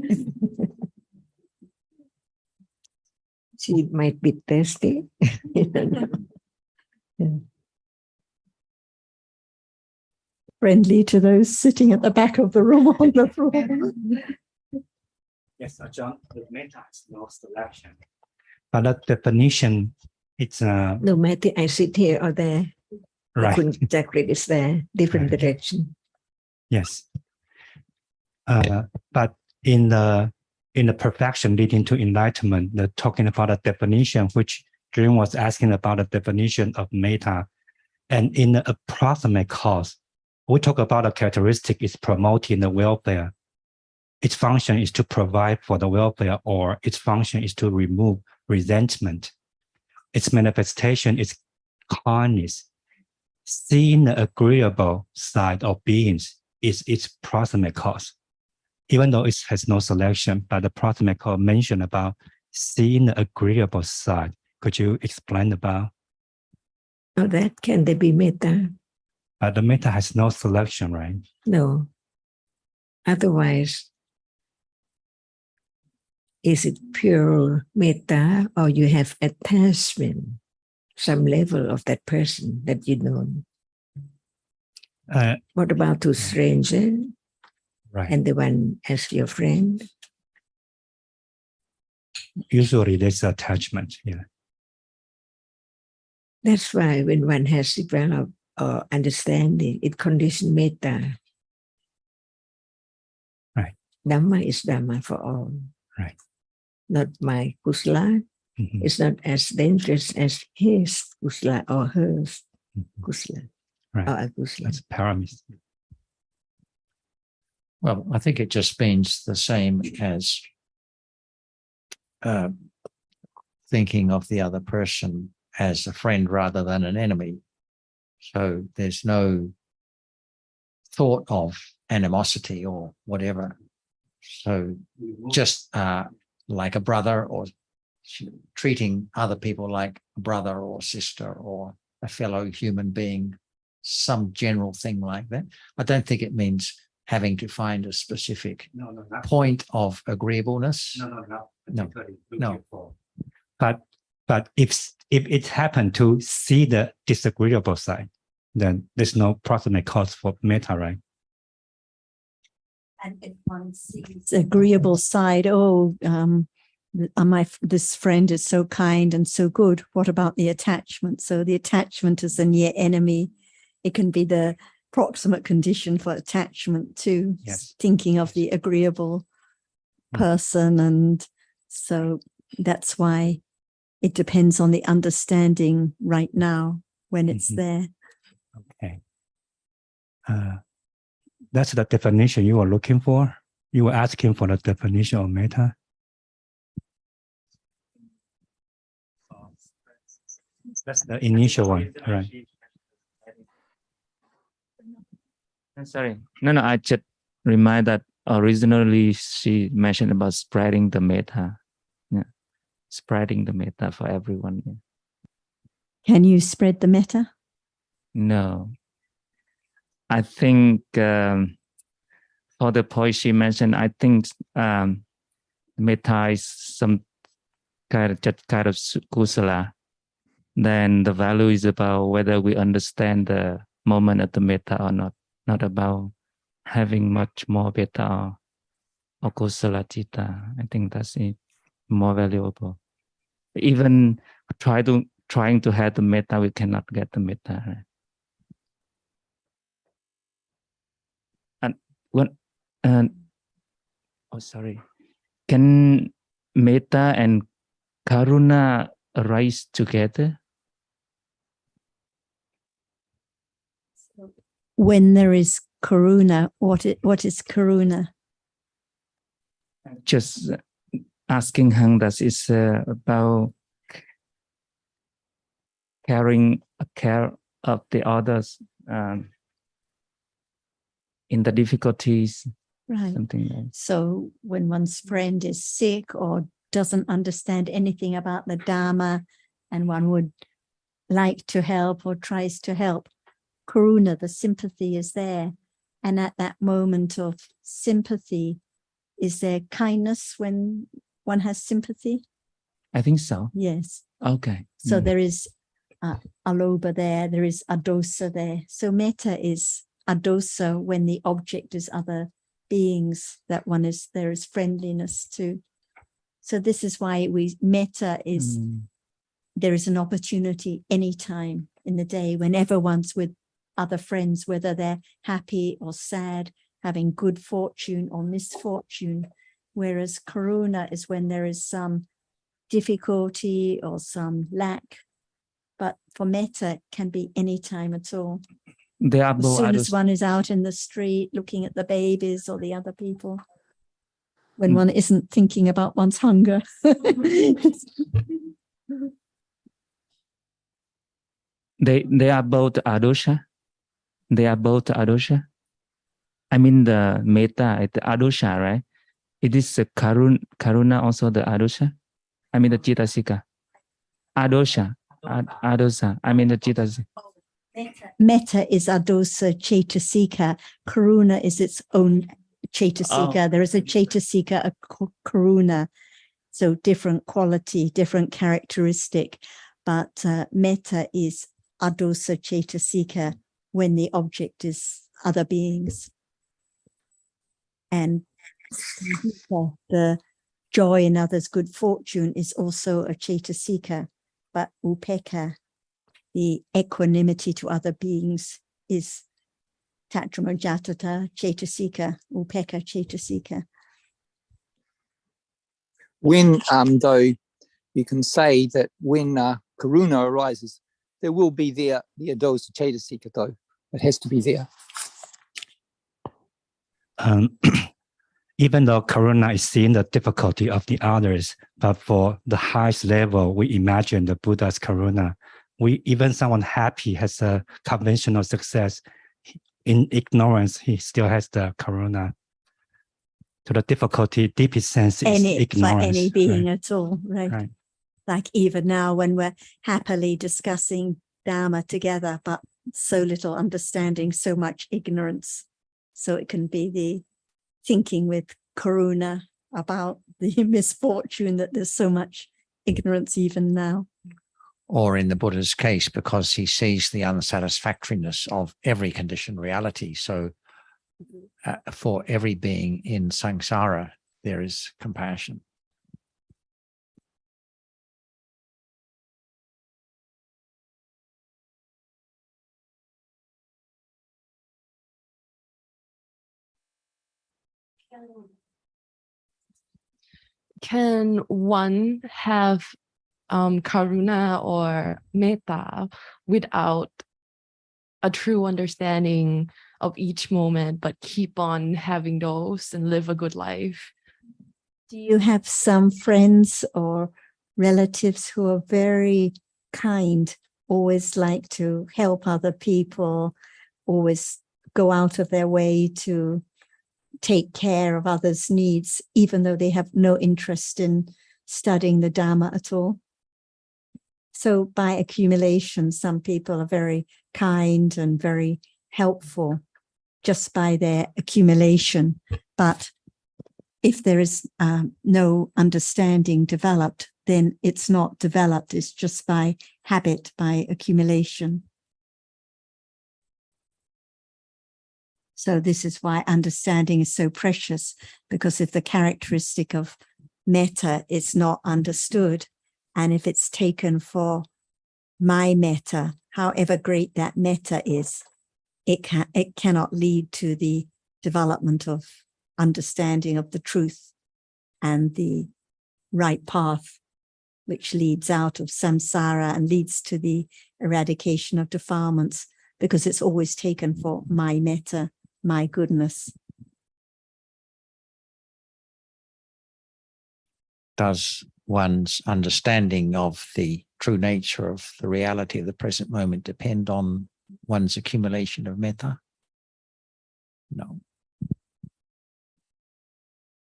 Speaker 2: She might be thirsty. Yeah.
Speaker 1: Friendly to those sitting at the back of the room on the floor.
Speaker 3: Yes, John, the metta is no selection. But that definition, it's
Speaker 2: No matter I sit here or there,
Speaker 3: right.
Speaker 2: Jacket is there, different
Speaker 3: Right.
Speaker 2: direction.
Speaker 3: Yes. But in the perfection leading to enlightenment, the talking about a definition, which Jun was asking about the definition of metta, and in the approximate cause, we talk about a characteristic is promoting the welfare. Its function is to provide for the welfare, or its function is to remove resentment. Its manifestation is kindness. Seeing the agreeable side of beings is its proximate cause. Even though it has no selection, but the proximate cause mentioned about seeing the agreeable side. Could you explain about?
Speaker 2: Oh, that can they be metta?
Speaker 3: The metta has no selection, right?
Speaker 2: No. Otherwise, is it pure metta, or you have attachment, some level of that person that you know? What about to stranger?
Speaker 3: Right.
Speaker 2: And the one as your friend?
Speaker 3: Usually there's attachment. Yeah.
Speaker 2: That's why when one has developed understanding, it conditions metta.
Speaker 3: Right.
Speaker 2: Dhamma is Dhamma for all.
Speaker 3: Right.
Speaker 2: Not my kusala.
Speaker 3: Mm-hmm.
Speaker 2: It's not as dangerous as his kusala or hers kusala.
Speaker 3: Right.
Speaker 2: Or akusala.
Speaker 3: That's paramis.
Speaker 4: Well, I think it just means the same as thinking of the other person as a friend rather than an enemy. So there's no thought of animosity or whatever. So just like a brother, or treating other people like a brother or sister or a fellow human being, some general thing like that. I don't think it means having to find a specific point of agreeableness. No.
Speaker 3: But if it happened to see the disagreeable side, then there's no proximate cause for metta, right?
Speaker 1: And if one sees the agreeable side, this friend is so kind and so good. What about the attachment? So the attachment is a near enemy. It can be the proximate condition for attachment too.
Speaker 3: Yes.
Speaker 1: Thinking of the agreeable person, and so that's why it depends on the understanding right now when it's there.
Speaker 3: Okay. That's the definition you were looking for. You were asking for the definition of metta. That's the initial one, right?
Speaker 5: Sorry. No, I just remind that originally she mentioned about spreading the metta. Yeah. Spreading the metta for everyone. Yeah.
Speaker 1: Can you spread the metta?
Speaker 5: No. I think for the point she mentioned, I think metta is some kind of kusala. Then the value is about whether we understand the moment of the metta or not about having much more metta or kusala citta. I think that's it, more valuable. Even trying to have the metta, we cannot get the metta. Right? Can metta and karuna arise together?
Speaker 1: When there is karuna, what is karuna?
Speaker 5: Just asking Hang, that is about caring care of the others in the difficulties.
Speaker 1: Right.
Speaker 5: Something like.
Speaker 1: So when one's friend is sick or doesn't understand anything about the Dhamma, and one would like to help or tries to help, karuna, the sympathy is there. And at that moment of sympathy, is there kindness when one has sympathy?
Speaker 5: I think so.
Speaker 1: Yes.
Speaker 5: Okay.
Speaker 1: So there is aloba there is adosa there. So metta is adosa when the object is other beings, that there is friendliness too. So this is why metta is, there is an opportunity anytime in the day whenever one's with other friends, whether they're happy or sad, having good fortune or misfortune. Whereas karuna is when there is some difficulty or some lack. But for metta, it can be any time at all.
Speaker 5: They are
Speaker 1: As
Speaker 5: both
Speaker 1: soon as
Speaker 5: adus.
Speaker 1: one is out in the street looking at the babies or the other people, when one isn't thinking about one's hunger.
Speaker 5: They are both adosha. They are both adosha. I mean the metta, the adosha, right? It is a karuna also the adosha. I mean the citasika. Adosha. Adosa. I mean the citasika.
Speaker 1: Metta is adosa cetasika. Karuna is its own cetasika.
Speaker 5: Oh.
Speaker 1: There is a cetasika, a karuna. So different quality, different characteristic. But metta is adosa cetasika when the object is other beings. And the joy in others' good fortune is also a cetasika. But upeka, the equanimity to other beings, is tatrama jatata cetasika, upeka cetasika.
Speaker 7: When, though, you can say that when karuna arises, there will be there the adosa cetasika, though. It has to be there.
Speaker 3: Even though karuna is seeing the difficulty of the others, but for the highest level, we imagine the Buddha's karuna. Even someone happy has a conventional success. In ignorance, he still has the karuna. So the difficulty, deepest sense is ignorance.
Speaker 1: For any being
Speaker 3: right?
Speaker 1: at all, right?
Speaker 3: Right.
Speaker 1: Like even now when we're happily discussing Dhamma together, but so little understanding, so much ignorance. So it can be the thinking with karuna about the misfortune that there's so much ignorance even now.
Speaker 4: Or in the Buddha's case, because he sees the unsatisfactoriness of every conditioned reality. So for every being in samsara, there is compassion.
Speaker 10: Can one have karuna or metta without a true understanding of each moment, but keep on having those and live a good life?
Speaker 1: Do you have some friends or relatives who are very kind, always like to help other people, always go out of their way to take care of others' needs, even though they have no interest in studying the Dhamma at all? So by accumulation, some people are very kind and very helpful just by their accumulation. But if there is no understanding developed, then it's not developed. It's just by habit, by accumulation. So this is why understanding is so precious, because if the characteristic of metta is not understood, and if it's taken for my metta, however great that metta is, it cannot lead to the development of understanding of the truth and the right path, which leads out of samsara and leads to the eradication of defilements, because it's always taken for my metta, my goodness.
Speaker 4: Does one's understanding of the true nature of the reality of the present moment depend on one's accumulation of metta? No.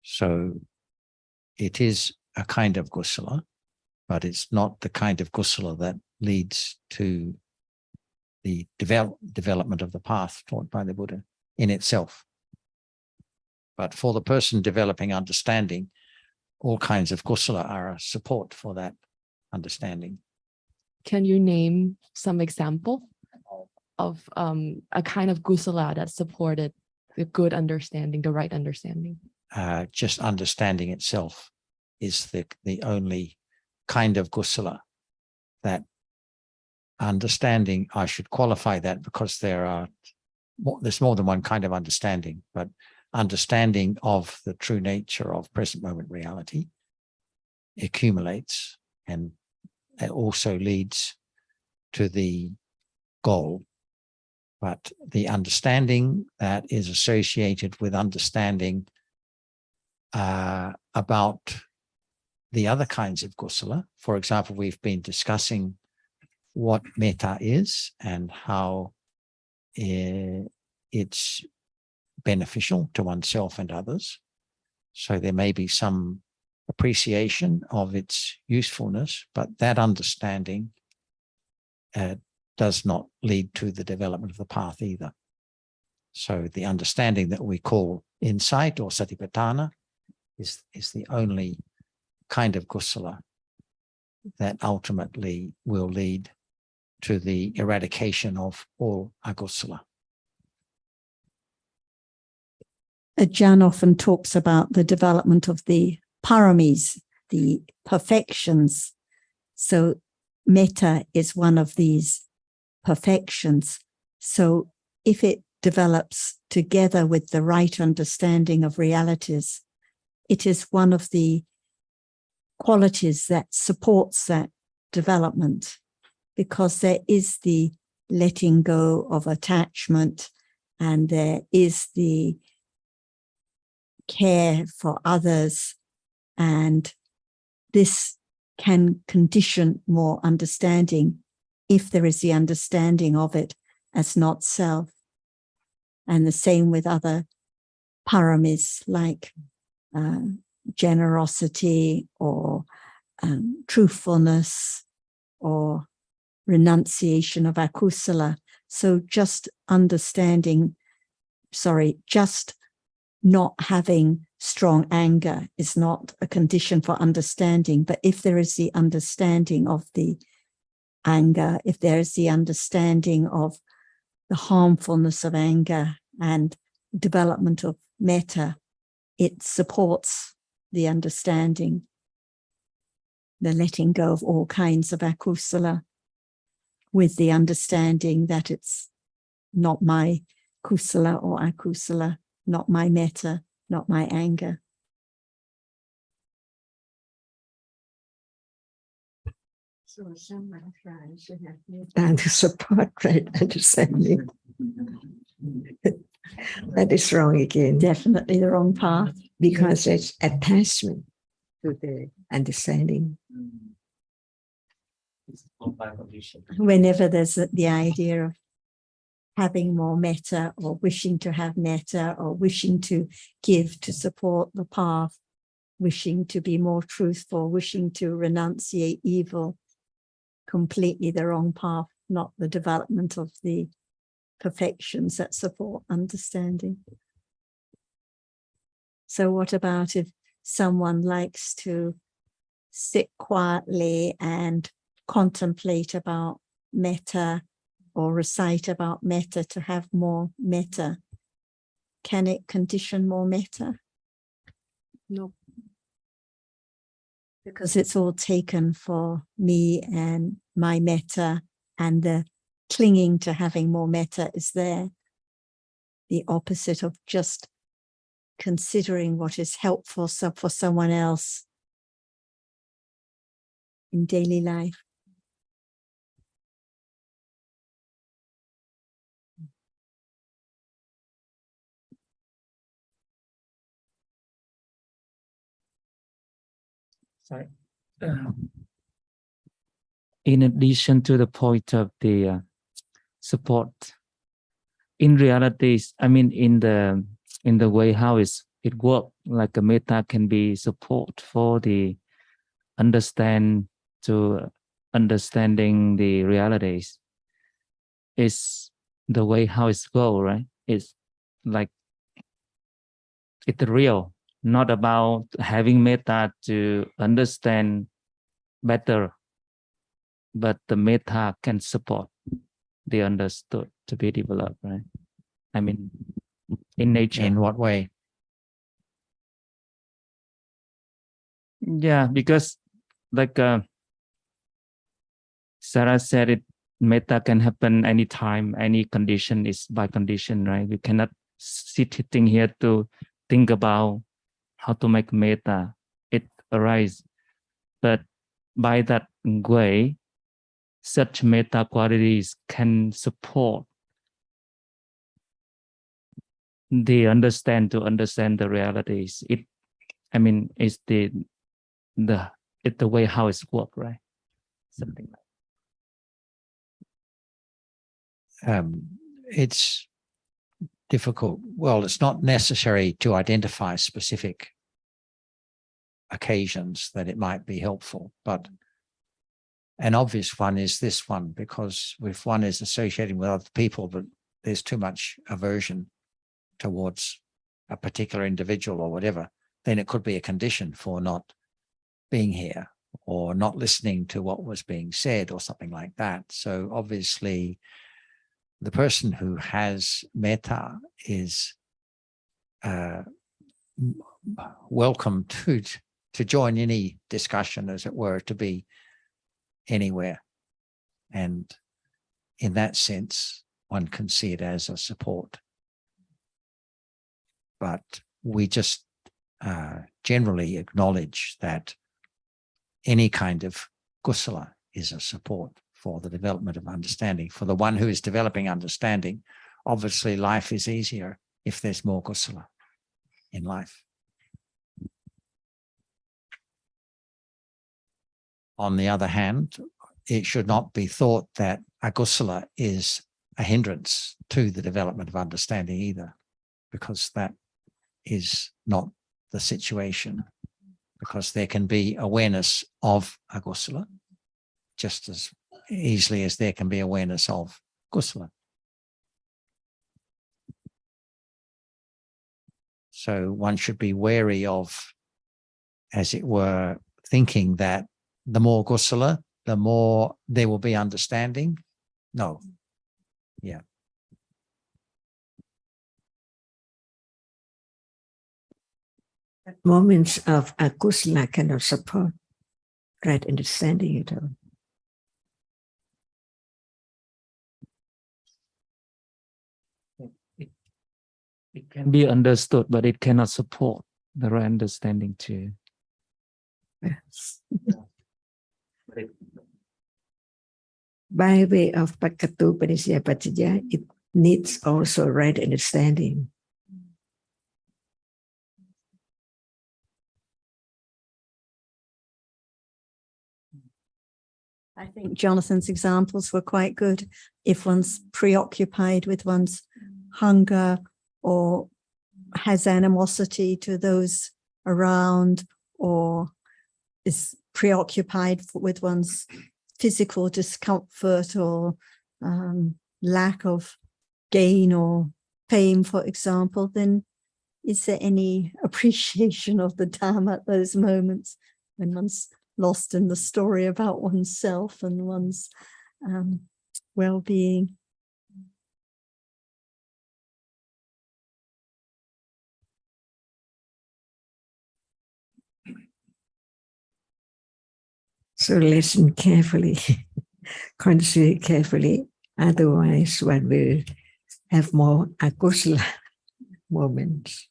Speaker 4: So it is a kind of kusala, but it's not the kind of kusala that leads to the development of the path taught by the Buddha in itself. But for the person developing understanding, all kinds of kusala are a support for that understanding.
Speaker 10: Can you name some example of a kind of kusala that supported the good understanding, the right understanding?
Speaker 4: Just understanding itself is the only kind of kusala. That understanding, I should qualify that because there's more than one kind of understanding, but understanding of the true nature of present moment reality accumulates, and it also leads to the goal. But the understanding that is associated with understanding about the other kinds of kusala. For example, we've been discussing what metta is and how it's beneficial to oneself and others. So there may be some appreciation of its usefulness, but that understanding does not lead to the development of the path either. So the understanding that we call insight or satipatthana is the only kind of kusala that ultimately will lead to the eradication of all akusala.
Speaker 1: Ajahn often talks about the development of the paramis, the perfections. So metta is one of these perfections. So if it develops together with the right understanding of realities, it is one of the qualities that supports that development, because there is the letting go of attachment and there is the care for others, and this can condition more understanding if there is the understanding of it as not self. And the same with other paramis like generosity or truthfulness or renunciation of akusala. So just not having strong anger is not a condition for understanding. But if there is the understanding of the anger, if there is the understanding of the harmfulness of anger and development of metta, it supports the understanding, the letting go of all kinds of akusala, with the understanding that it's not my kusala or akusala, not my metta, not my anger.
Speaker 2: So someone should have metta to support right understanding. That is wrong again.
Speaker 1: Definitely the wrong path.
Speaker 2: Because it's attachment to the understanding.
Speaker 1: Whenever there's the idea of having more metta or wishing to have metta or wishing to give to support the path, wishing to be more truthful, wishing to renunciate evil, completely the wrong path, not the development of the perfections that support understanding. So what about if someone likes to sit quietly and contemplate about metta or recite about metta to have more metta? Can it condition more metta? No. Because it's all taken for me and my metta, and the clinging to having more metta is there. The opposite of just considering what is helpful for someone else in daily life.
Speaker 5: Sorry. In addition to the point of the support, in reality, I mean, in the way how it works, like a metta can be support for the understanding the realities. It's the way how it's go, right? It's like it's real, not about having metta to understand better, but the metta can support the understood to be developed, right? I mean, in nature.
Speaker 4: In what way?
Speaker 5: Yeah, because like Sarah said, it metta can happen anytime, any condition is by condition, right? We cannot sitting here to think about how to make metta. It arises, but by that way, such metta qualities can support the understand the realities. It's the way how it's worked, right? Something like.
Speaker 4: It's difficult. Well, it's not necessary to identify specific occasions that it might be helpful, but an obvious one is this one, because if one is associating with other people, but there's too much aversion towards a particular individual or whatever, then it could be a condition for not being here or not listening to what was being said or something like that. So obviously, the person who has metta is welcome to join any discussion, as it were, to be anywhere. And in that sense, one can see it as a support. But we just generally acknowledge that any kind of kusala is a support for the development of understanding. For the one who is developing understanding, obviously life is easier if there's more kusala in life. On the other hand, it should not be thought that akusala is a hindrance to the development of understanding either, because that is not the situation. Because there can be awareness of akusala just as easily as there can be awareness of kusala. So one should be wary of, as it were, thinking that the more kusala, the more there will be understanding. No. Yeah.
Speaker 2: Moments of akusala cannot support right understanding at all.
Speaker 5: It can be understood, but it cannot support the right understanding too.
Speaker 2: Yes. By way of Pakatu Panisya Pachaya, it needs also right understanding.
Speaker 1: I think Jonathan's examples were quite good. If one's preoccupied with one's hunger or has animosity to those around, or is preoccupied with one's physical discomfort or lack of gain or pain, for example, then is there any appreciation of the Dhamma at those moments when one's lost in the story about oneself and one's well-being?
Speaker 2: So listen carefully, consider carefully, otherwise one will have more akusala moments.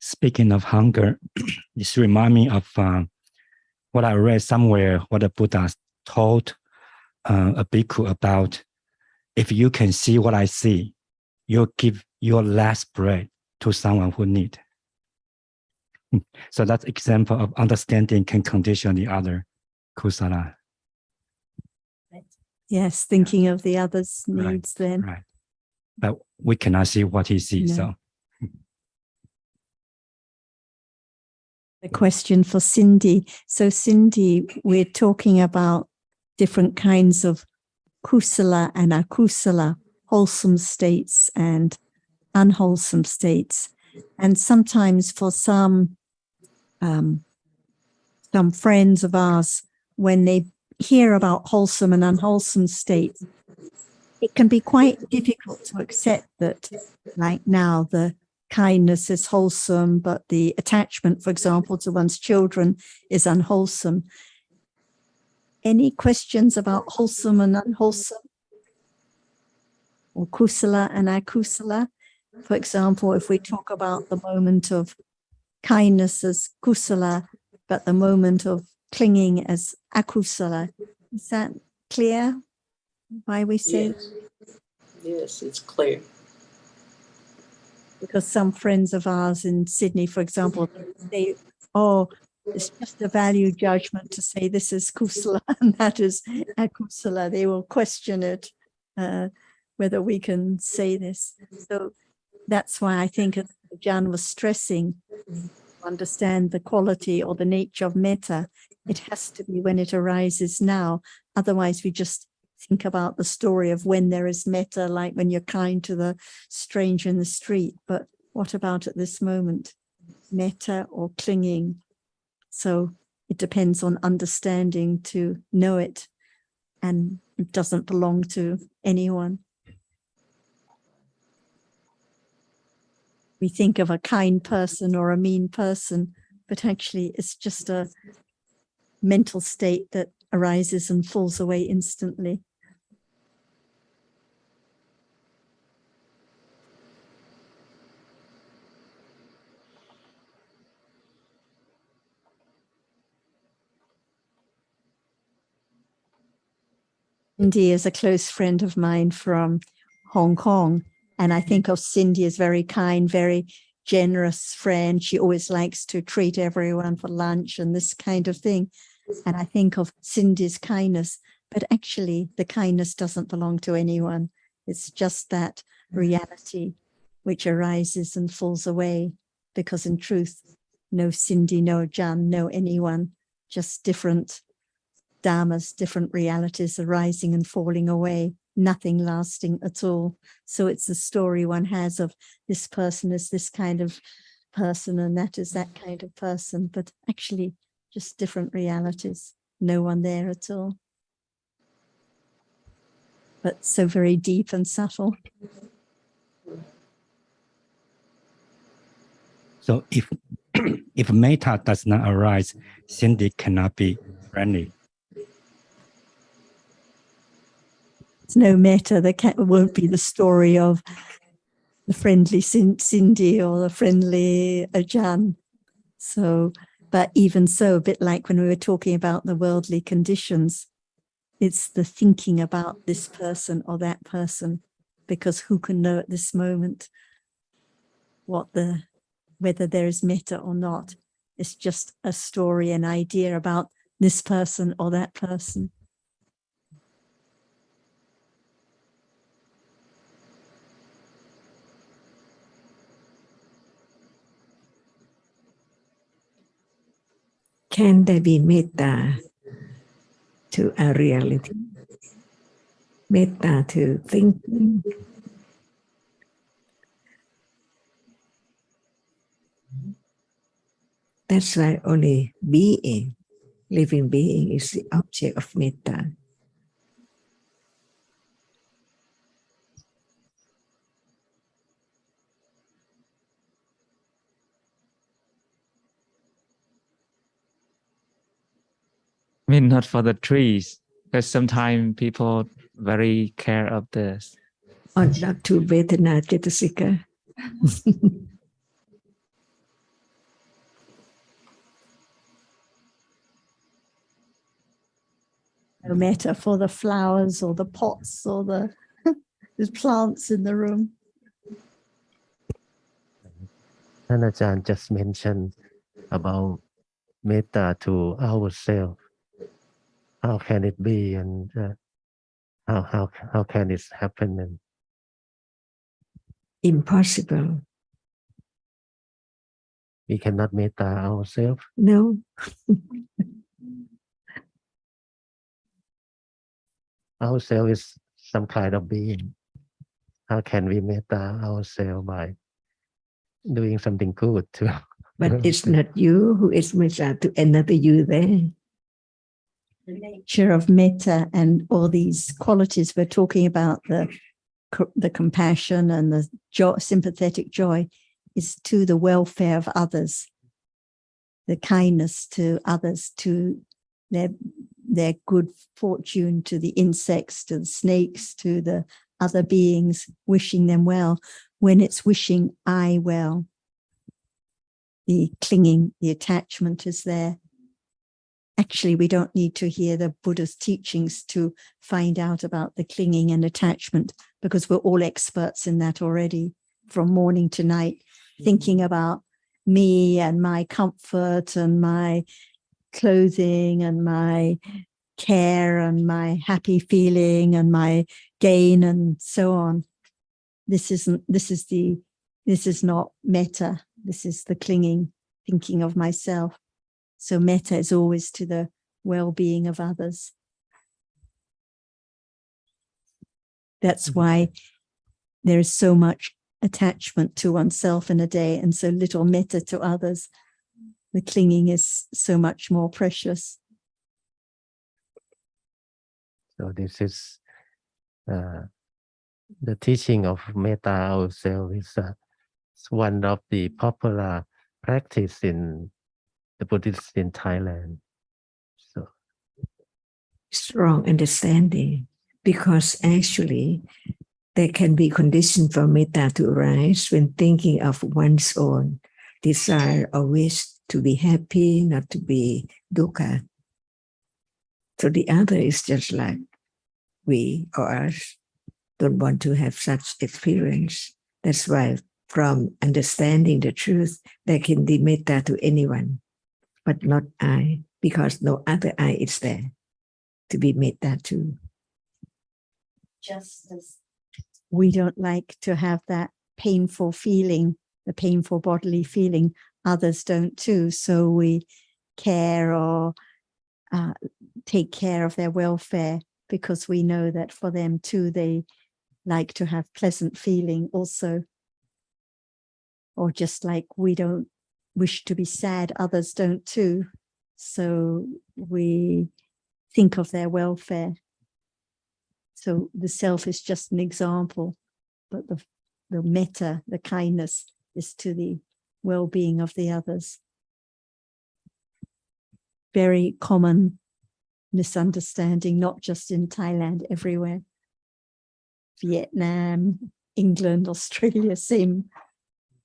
Speaker 3: Speaking of hunger, this reminds me of what I read somewhere, what the Buddha told a bhikkhu about, if you can see what I see, you'll give your last bread to someone who needs. So that's example of understanding can condition the other kusala.
Speaker 1: Yes, thinking of the other's
Speaker 3: Right,
Speaker 1: needs then.
Speaker 3: Right. But we cannot see what he sees.
Speaker 1: No.
Speaker 3: So
Speaker 1: A question for Cindy. So Cindy, we're talking about different kinds of kusala and akusala, wholesome states and unwholesome states. And sometimes for some friends of ours, when they hear about wholesome and unwholesome states, it can be quite difficult to accept that, like now, the kindness is wholesome, but the attachment, for example, to one's children is unwholesome. Any questions about wholesome and unwholesome? Or kusala and akusala? For example, if we talk about the moment of kindness as kusala, but the moment of clinging as akusala, is that clear why we say?
Speaker 9: Yes. Yes, it's clear.
Speaker 1: Because some friends of ours in Sydney, for example, say, oh, it's just a value judgment to say this is kusala and that is akusala. They will question it, whether we can say this. So that's why I think, as Jan was stressing, to understand the quality or the nature of metta, it has to be when it arises now. Otherwise, we just think about the story of when there is metta, like when you're kind to the stranger in the street. But what about at this moment? Metta or clinging? So it depends on understanding to know it, and it doesn't belong to anyone. We think of a kind person or a mean person, but actually it's just a mental state that arises and falls away instantly. Cindy is a close friend of mine from Hong Kong, and I think of Cindy as very kind, very generous friend. She always likes to treat everyone for lunch and this kind of thing. And I think of Cindy's kindness, but actually the kindness doesn't belong to anyone. It's just that reality which arises and falls away, because in truth, no Cindy, no Jan, no anyone, just different dhammas, different realities arising and falling away, nothing lasting at all. So it's the story one has of this person is this kind of person and that is that kind of person, but actually just different realities, no one there at all. But so very deep and subtle.
Speaker 3: So if if metta does not arise, Cindy cannot be friendly.
Speaker 1: It's no metta, there won't be the story of the friendly Cindy or the friendly Ajahn. So, but even so, a bit like when we were talking about the worldly conditions, it's the thinking about this person or that person, because who can know at this moment whether there is metta or not. It's just a story, an idea about this person or that person.
Speaker 2: Can there be metta to a reality? Metta to thinking? That's why only being, living being, is the object of metta.
Speaker 5: I mean, not for the trees, because sometimes people very care of this.
Speaker 2: Or not to Vedana Cetasika.
Speaker 1: No metta for the flowers or the pots or the plants in the room.
Speaker 11: And Ajahn just mentioned about metta to ourselves. How can it be, and how can it happen? And
Speaker 2: Impossible.
Speaker 11: we cannot metta ourselves.
Speaker 2: No.
Speaker 11: Ourselves is some kind of being. How can we metta ourselves by doing something good to?
Speaker 2: But it's not you who is metta to another you there.
Speaker 1: the nature of metta and all these qualities we're talking about, the compassion and the joy, sympathetic joy, is to the welfare of others, the kindness to others, to their good fortune, to the insects, to the snakes, to the other beings, wishing them well. When it's wishing I well, the clinging, the attachment is there. Actually, we don't need to hear the Buddha's teachings to find out about the clinging and attachment, because we're all experts in that already, from morning to night, thinking about me and my comfort and my clothing and my care and my happy feeling and my gain and so on. This is not metta. This is the clinging, thinking of myself. So metta is always to the well-being of others. That's why there is so much attachment to oneself in a day and so little metta to others. The clinging is so much more precious.
Speaker 11: So this is the teaching of metta ourselves is one of the popular practice in the Buddhists in Thailand. So
Speaker 2: strong understanding, because actually there can be condition for metta to arise when thinking of one's own desire or wish to be happy, not to be dukkha. So the other is just like we or us don't want to have such experience. That's why from understanding the truth, there can be metta to anyone, but not I, because no other I is there to be metta to.
Speaker 1: Just as we don't like to have that painful feeling, the painful bodily feeling, others don't too. So we care or take care of their welfare, because we know that for them too, they like to have pleasant feeling also. Or just like we don't wish to be sad, others don't too. So we think of their welfare. So the self is just an example, but the metta, the kindness, is to the well-being of the others. Very common misunderstanding, not just in Thailand, everywhere. Vietnam, England, Australia, same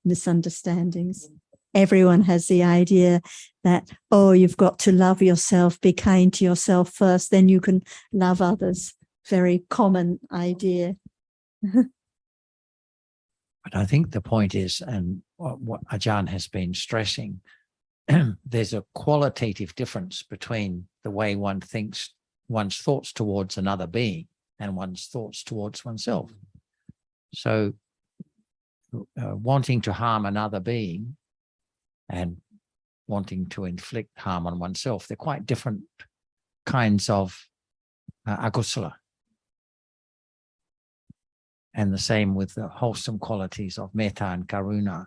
Speaker 1: misunderstandings. Everyone has the idea that, oh, you've got to love yourself, be kind to yourself first, then you can love others. Very common idea.
Speaker 4: But I think the point is, and what Ajahn has been stressing, there's a qualitative difference between the way one thinks, one's thoughts towards another being and one's thoughts towards oneself. So wanting to harm another being and wanting to inflict harm on oneself, they're quite different kinds of akusala. And the same with the wholesome qualities of metta and karuna.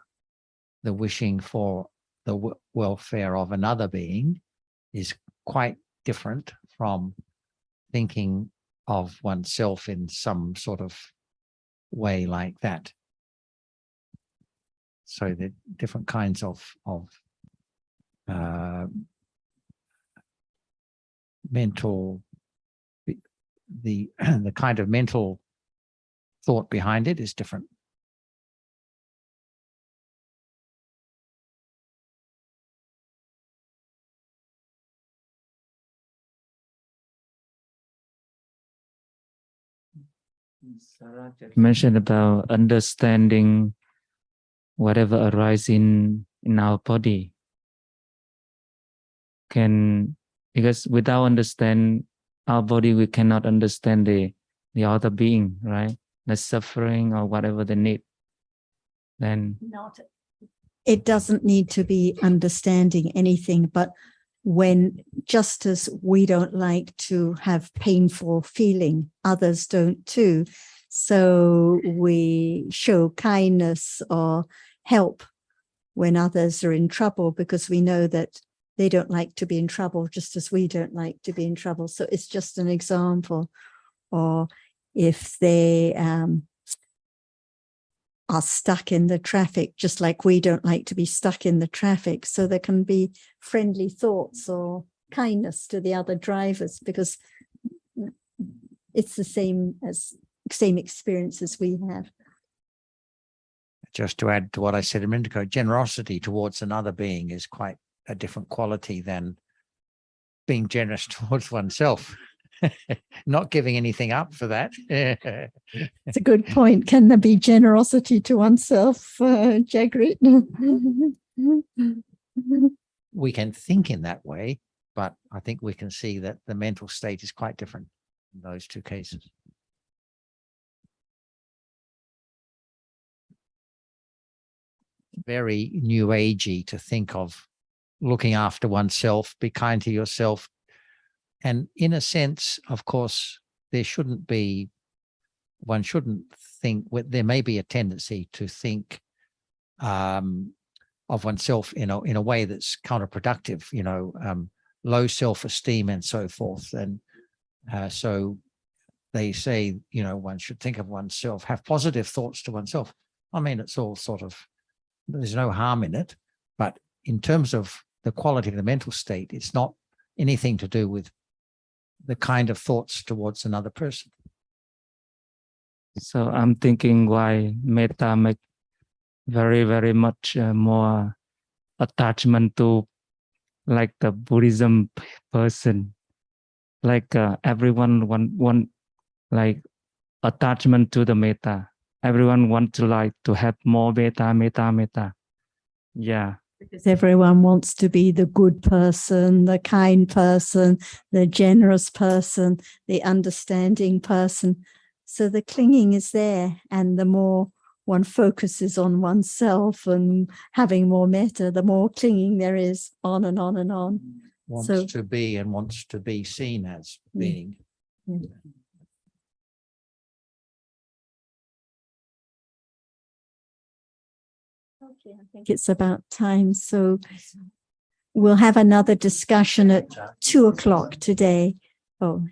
Speaker 4: The wishing for the welfare of another being is quite different from thinking of oneself in some sort of way like that. So the different kinds of mental, the kind of mental thought behind it is different.
Speaker 5: Mentioned about understanding whatever arises in our body. Because without understand our body, we cannot understand the other being, right? The suffering or whatever they need. Then
Speaker 1: it doesn't need to be understanding anything, but when, just as we don't like to have painful feeling, others don't too. So we show kindness or help when others are in trouble, because we know that they don't like to be in trouble, just as we don't like to be in trouble. So it's just an example. Or if they are stuck in the traffic, just like we don't like to be stuck in the traffic. So there can be friendly thoughts or kindness to the other drivers, because it's the same experiences we have.
Speaker 4: Just to add to what I said a minute ago, generosity towards another being is quite a different quality than being generous towards oneself. Not giving anything up for that.
Speaker 1: It's a good point. Can there be generosity to oneself, Jagrit?
Speaker 4: We can think in that way, but I think we can see that the mental state is quite different in those two cases. Very new agey to think of looking after oneself, be kind to yourself. And in a sense, of course, there shouldn't be, one shouldn't think, there may be a tendency to think of oneself in a way that's counterproductive, low self-esteem and so forth. And so they say, one should think of oneself, have positive thoughts to oneself. I mean, it's all sort of, there's no harm in it, but in terms of the quality of the mental state, it's not anything to do with the kind of thoughts towards another person.
Speaker 5: So I'm thinking why metta make very, very much more attachment to like the Buddhism person, like everyone want like attachment to the metta. Everyone want to like to have more metta. Yeah.
Speaker 1: Because everyone wants to be the good person, the kind person, the generous person, the understanding person. So the clinging is there, and the more one focuses on oneself and having more metta, the more clinging there is, on and on and on.
Speaker 4: Wants to be and wants to be seen as being.
Speaker 1: Yeah. Okay, I think it's about time. So we'll have another discussion at 2:00 today. Oh.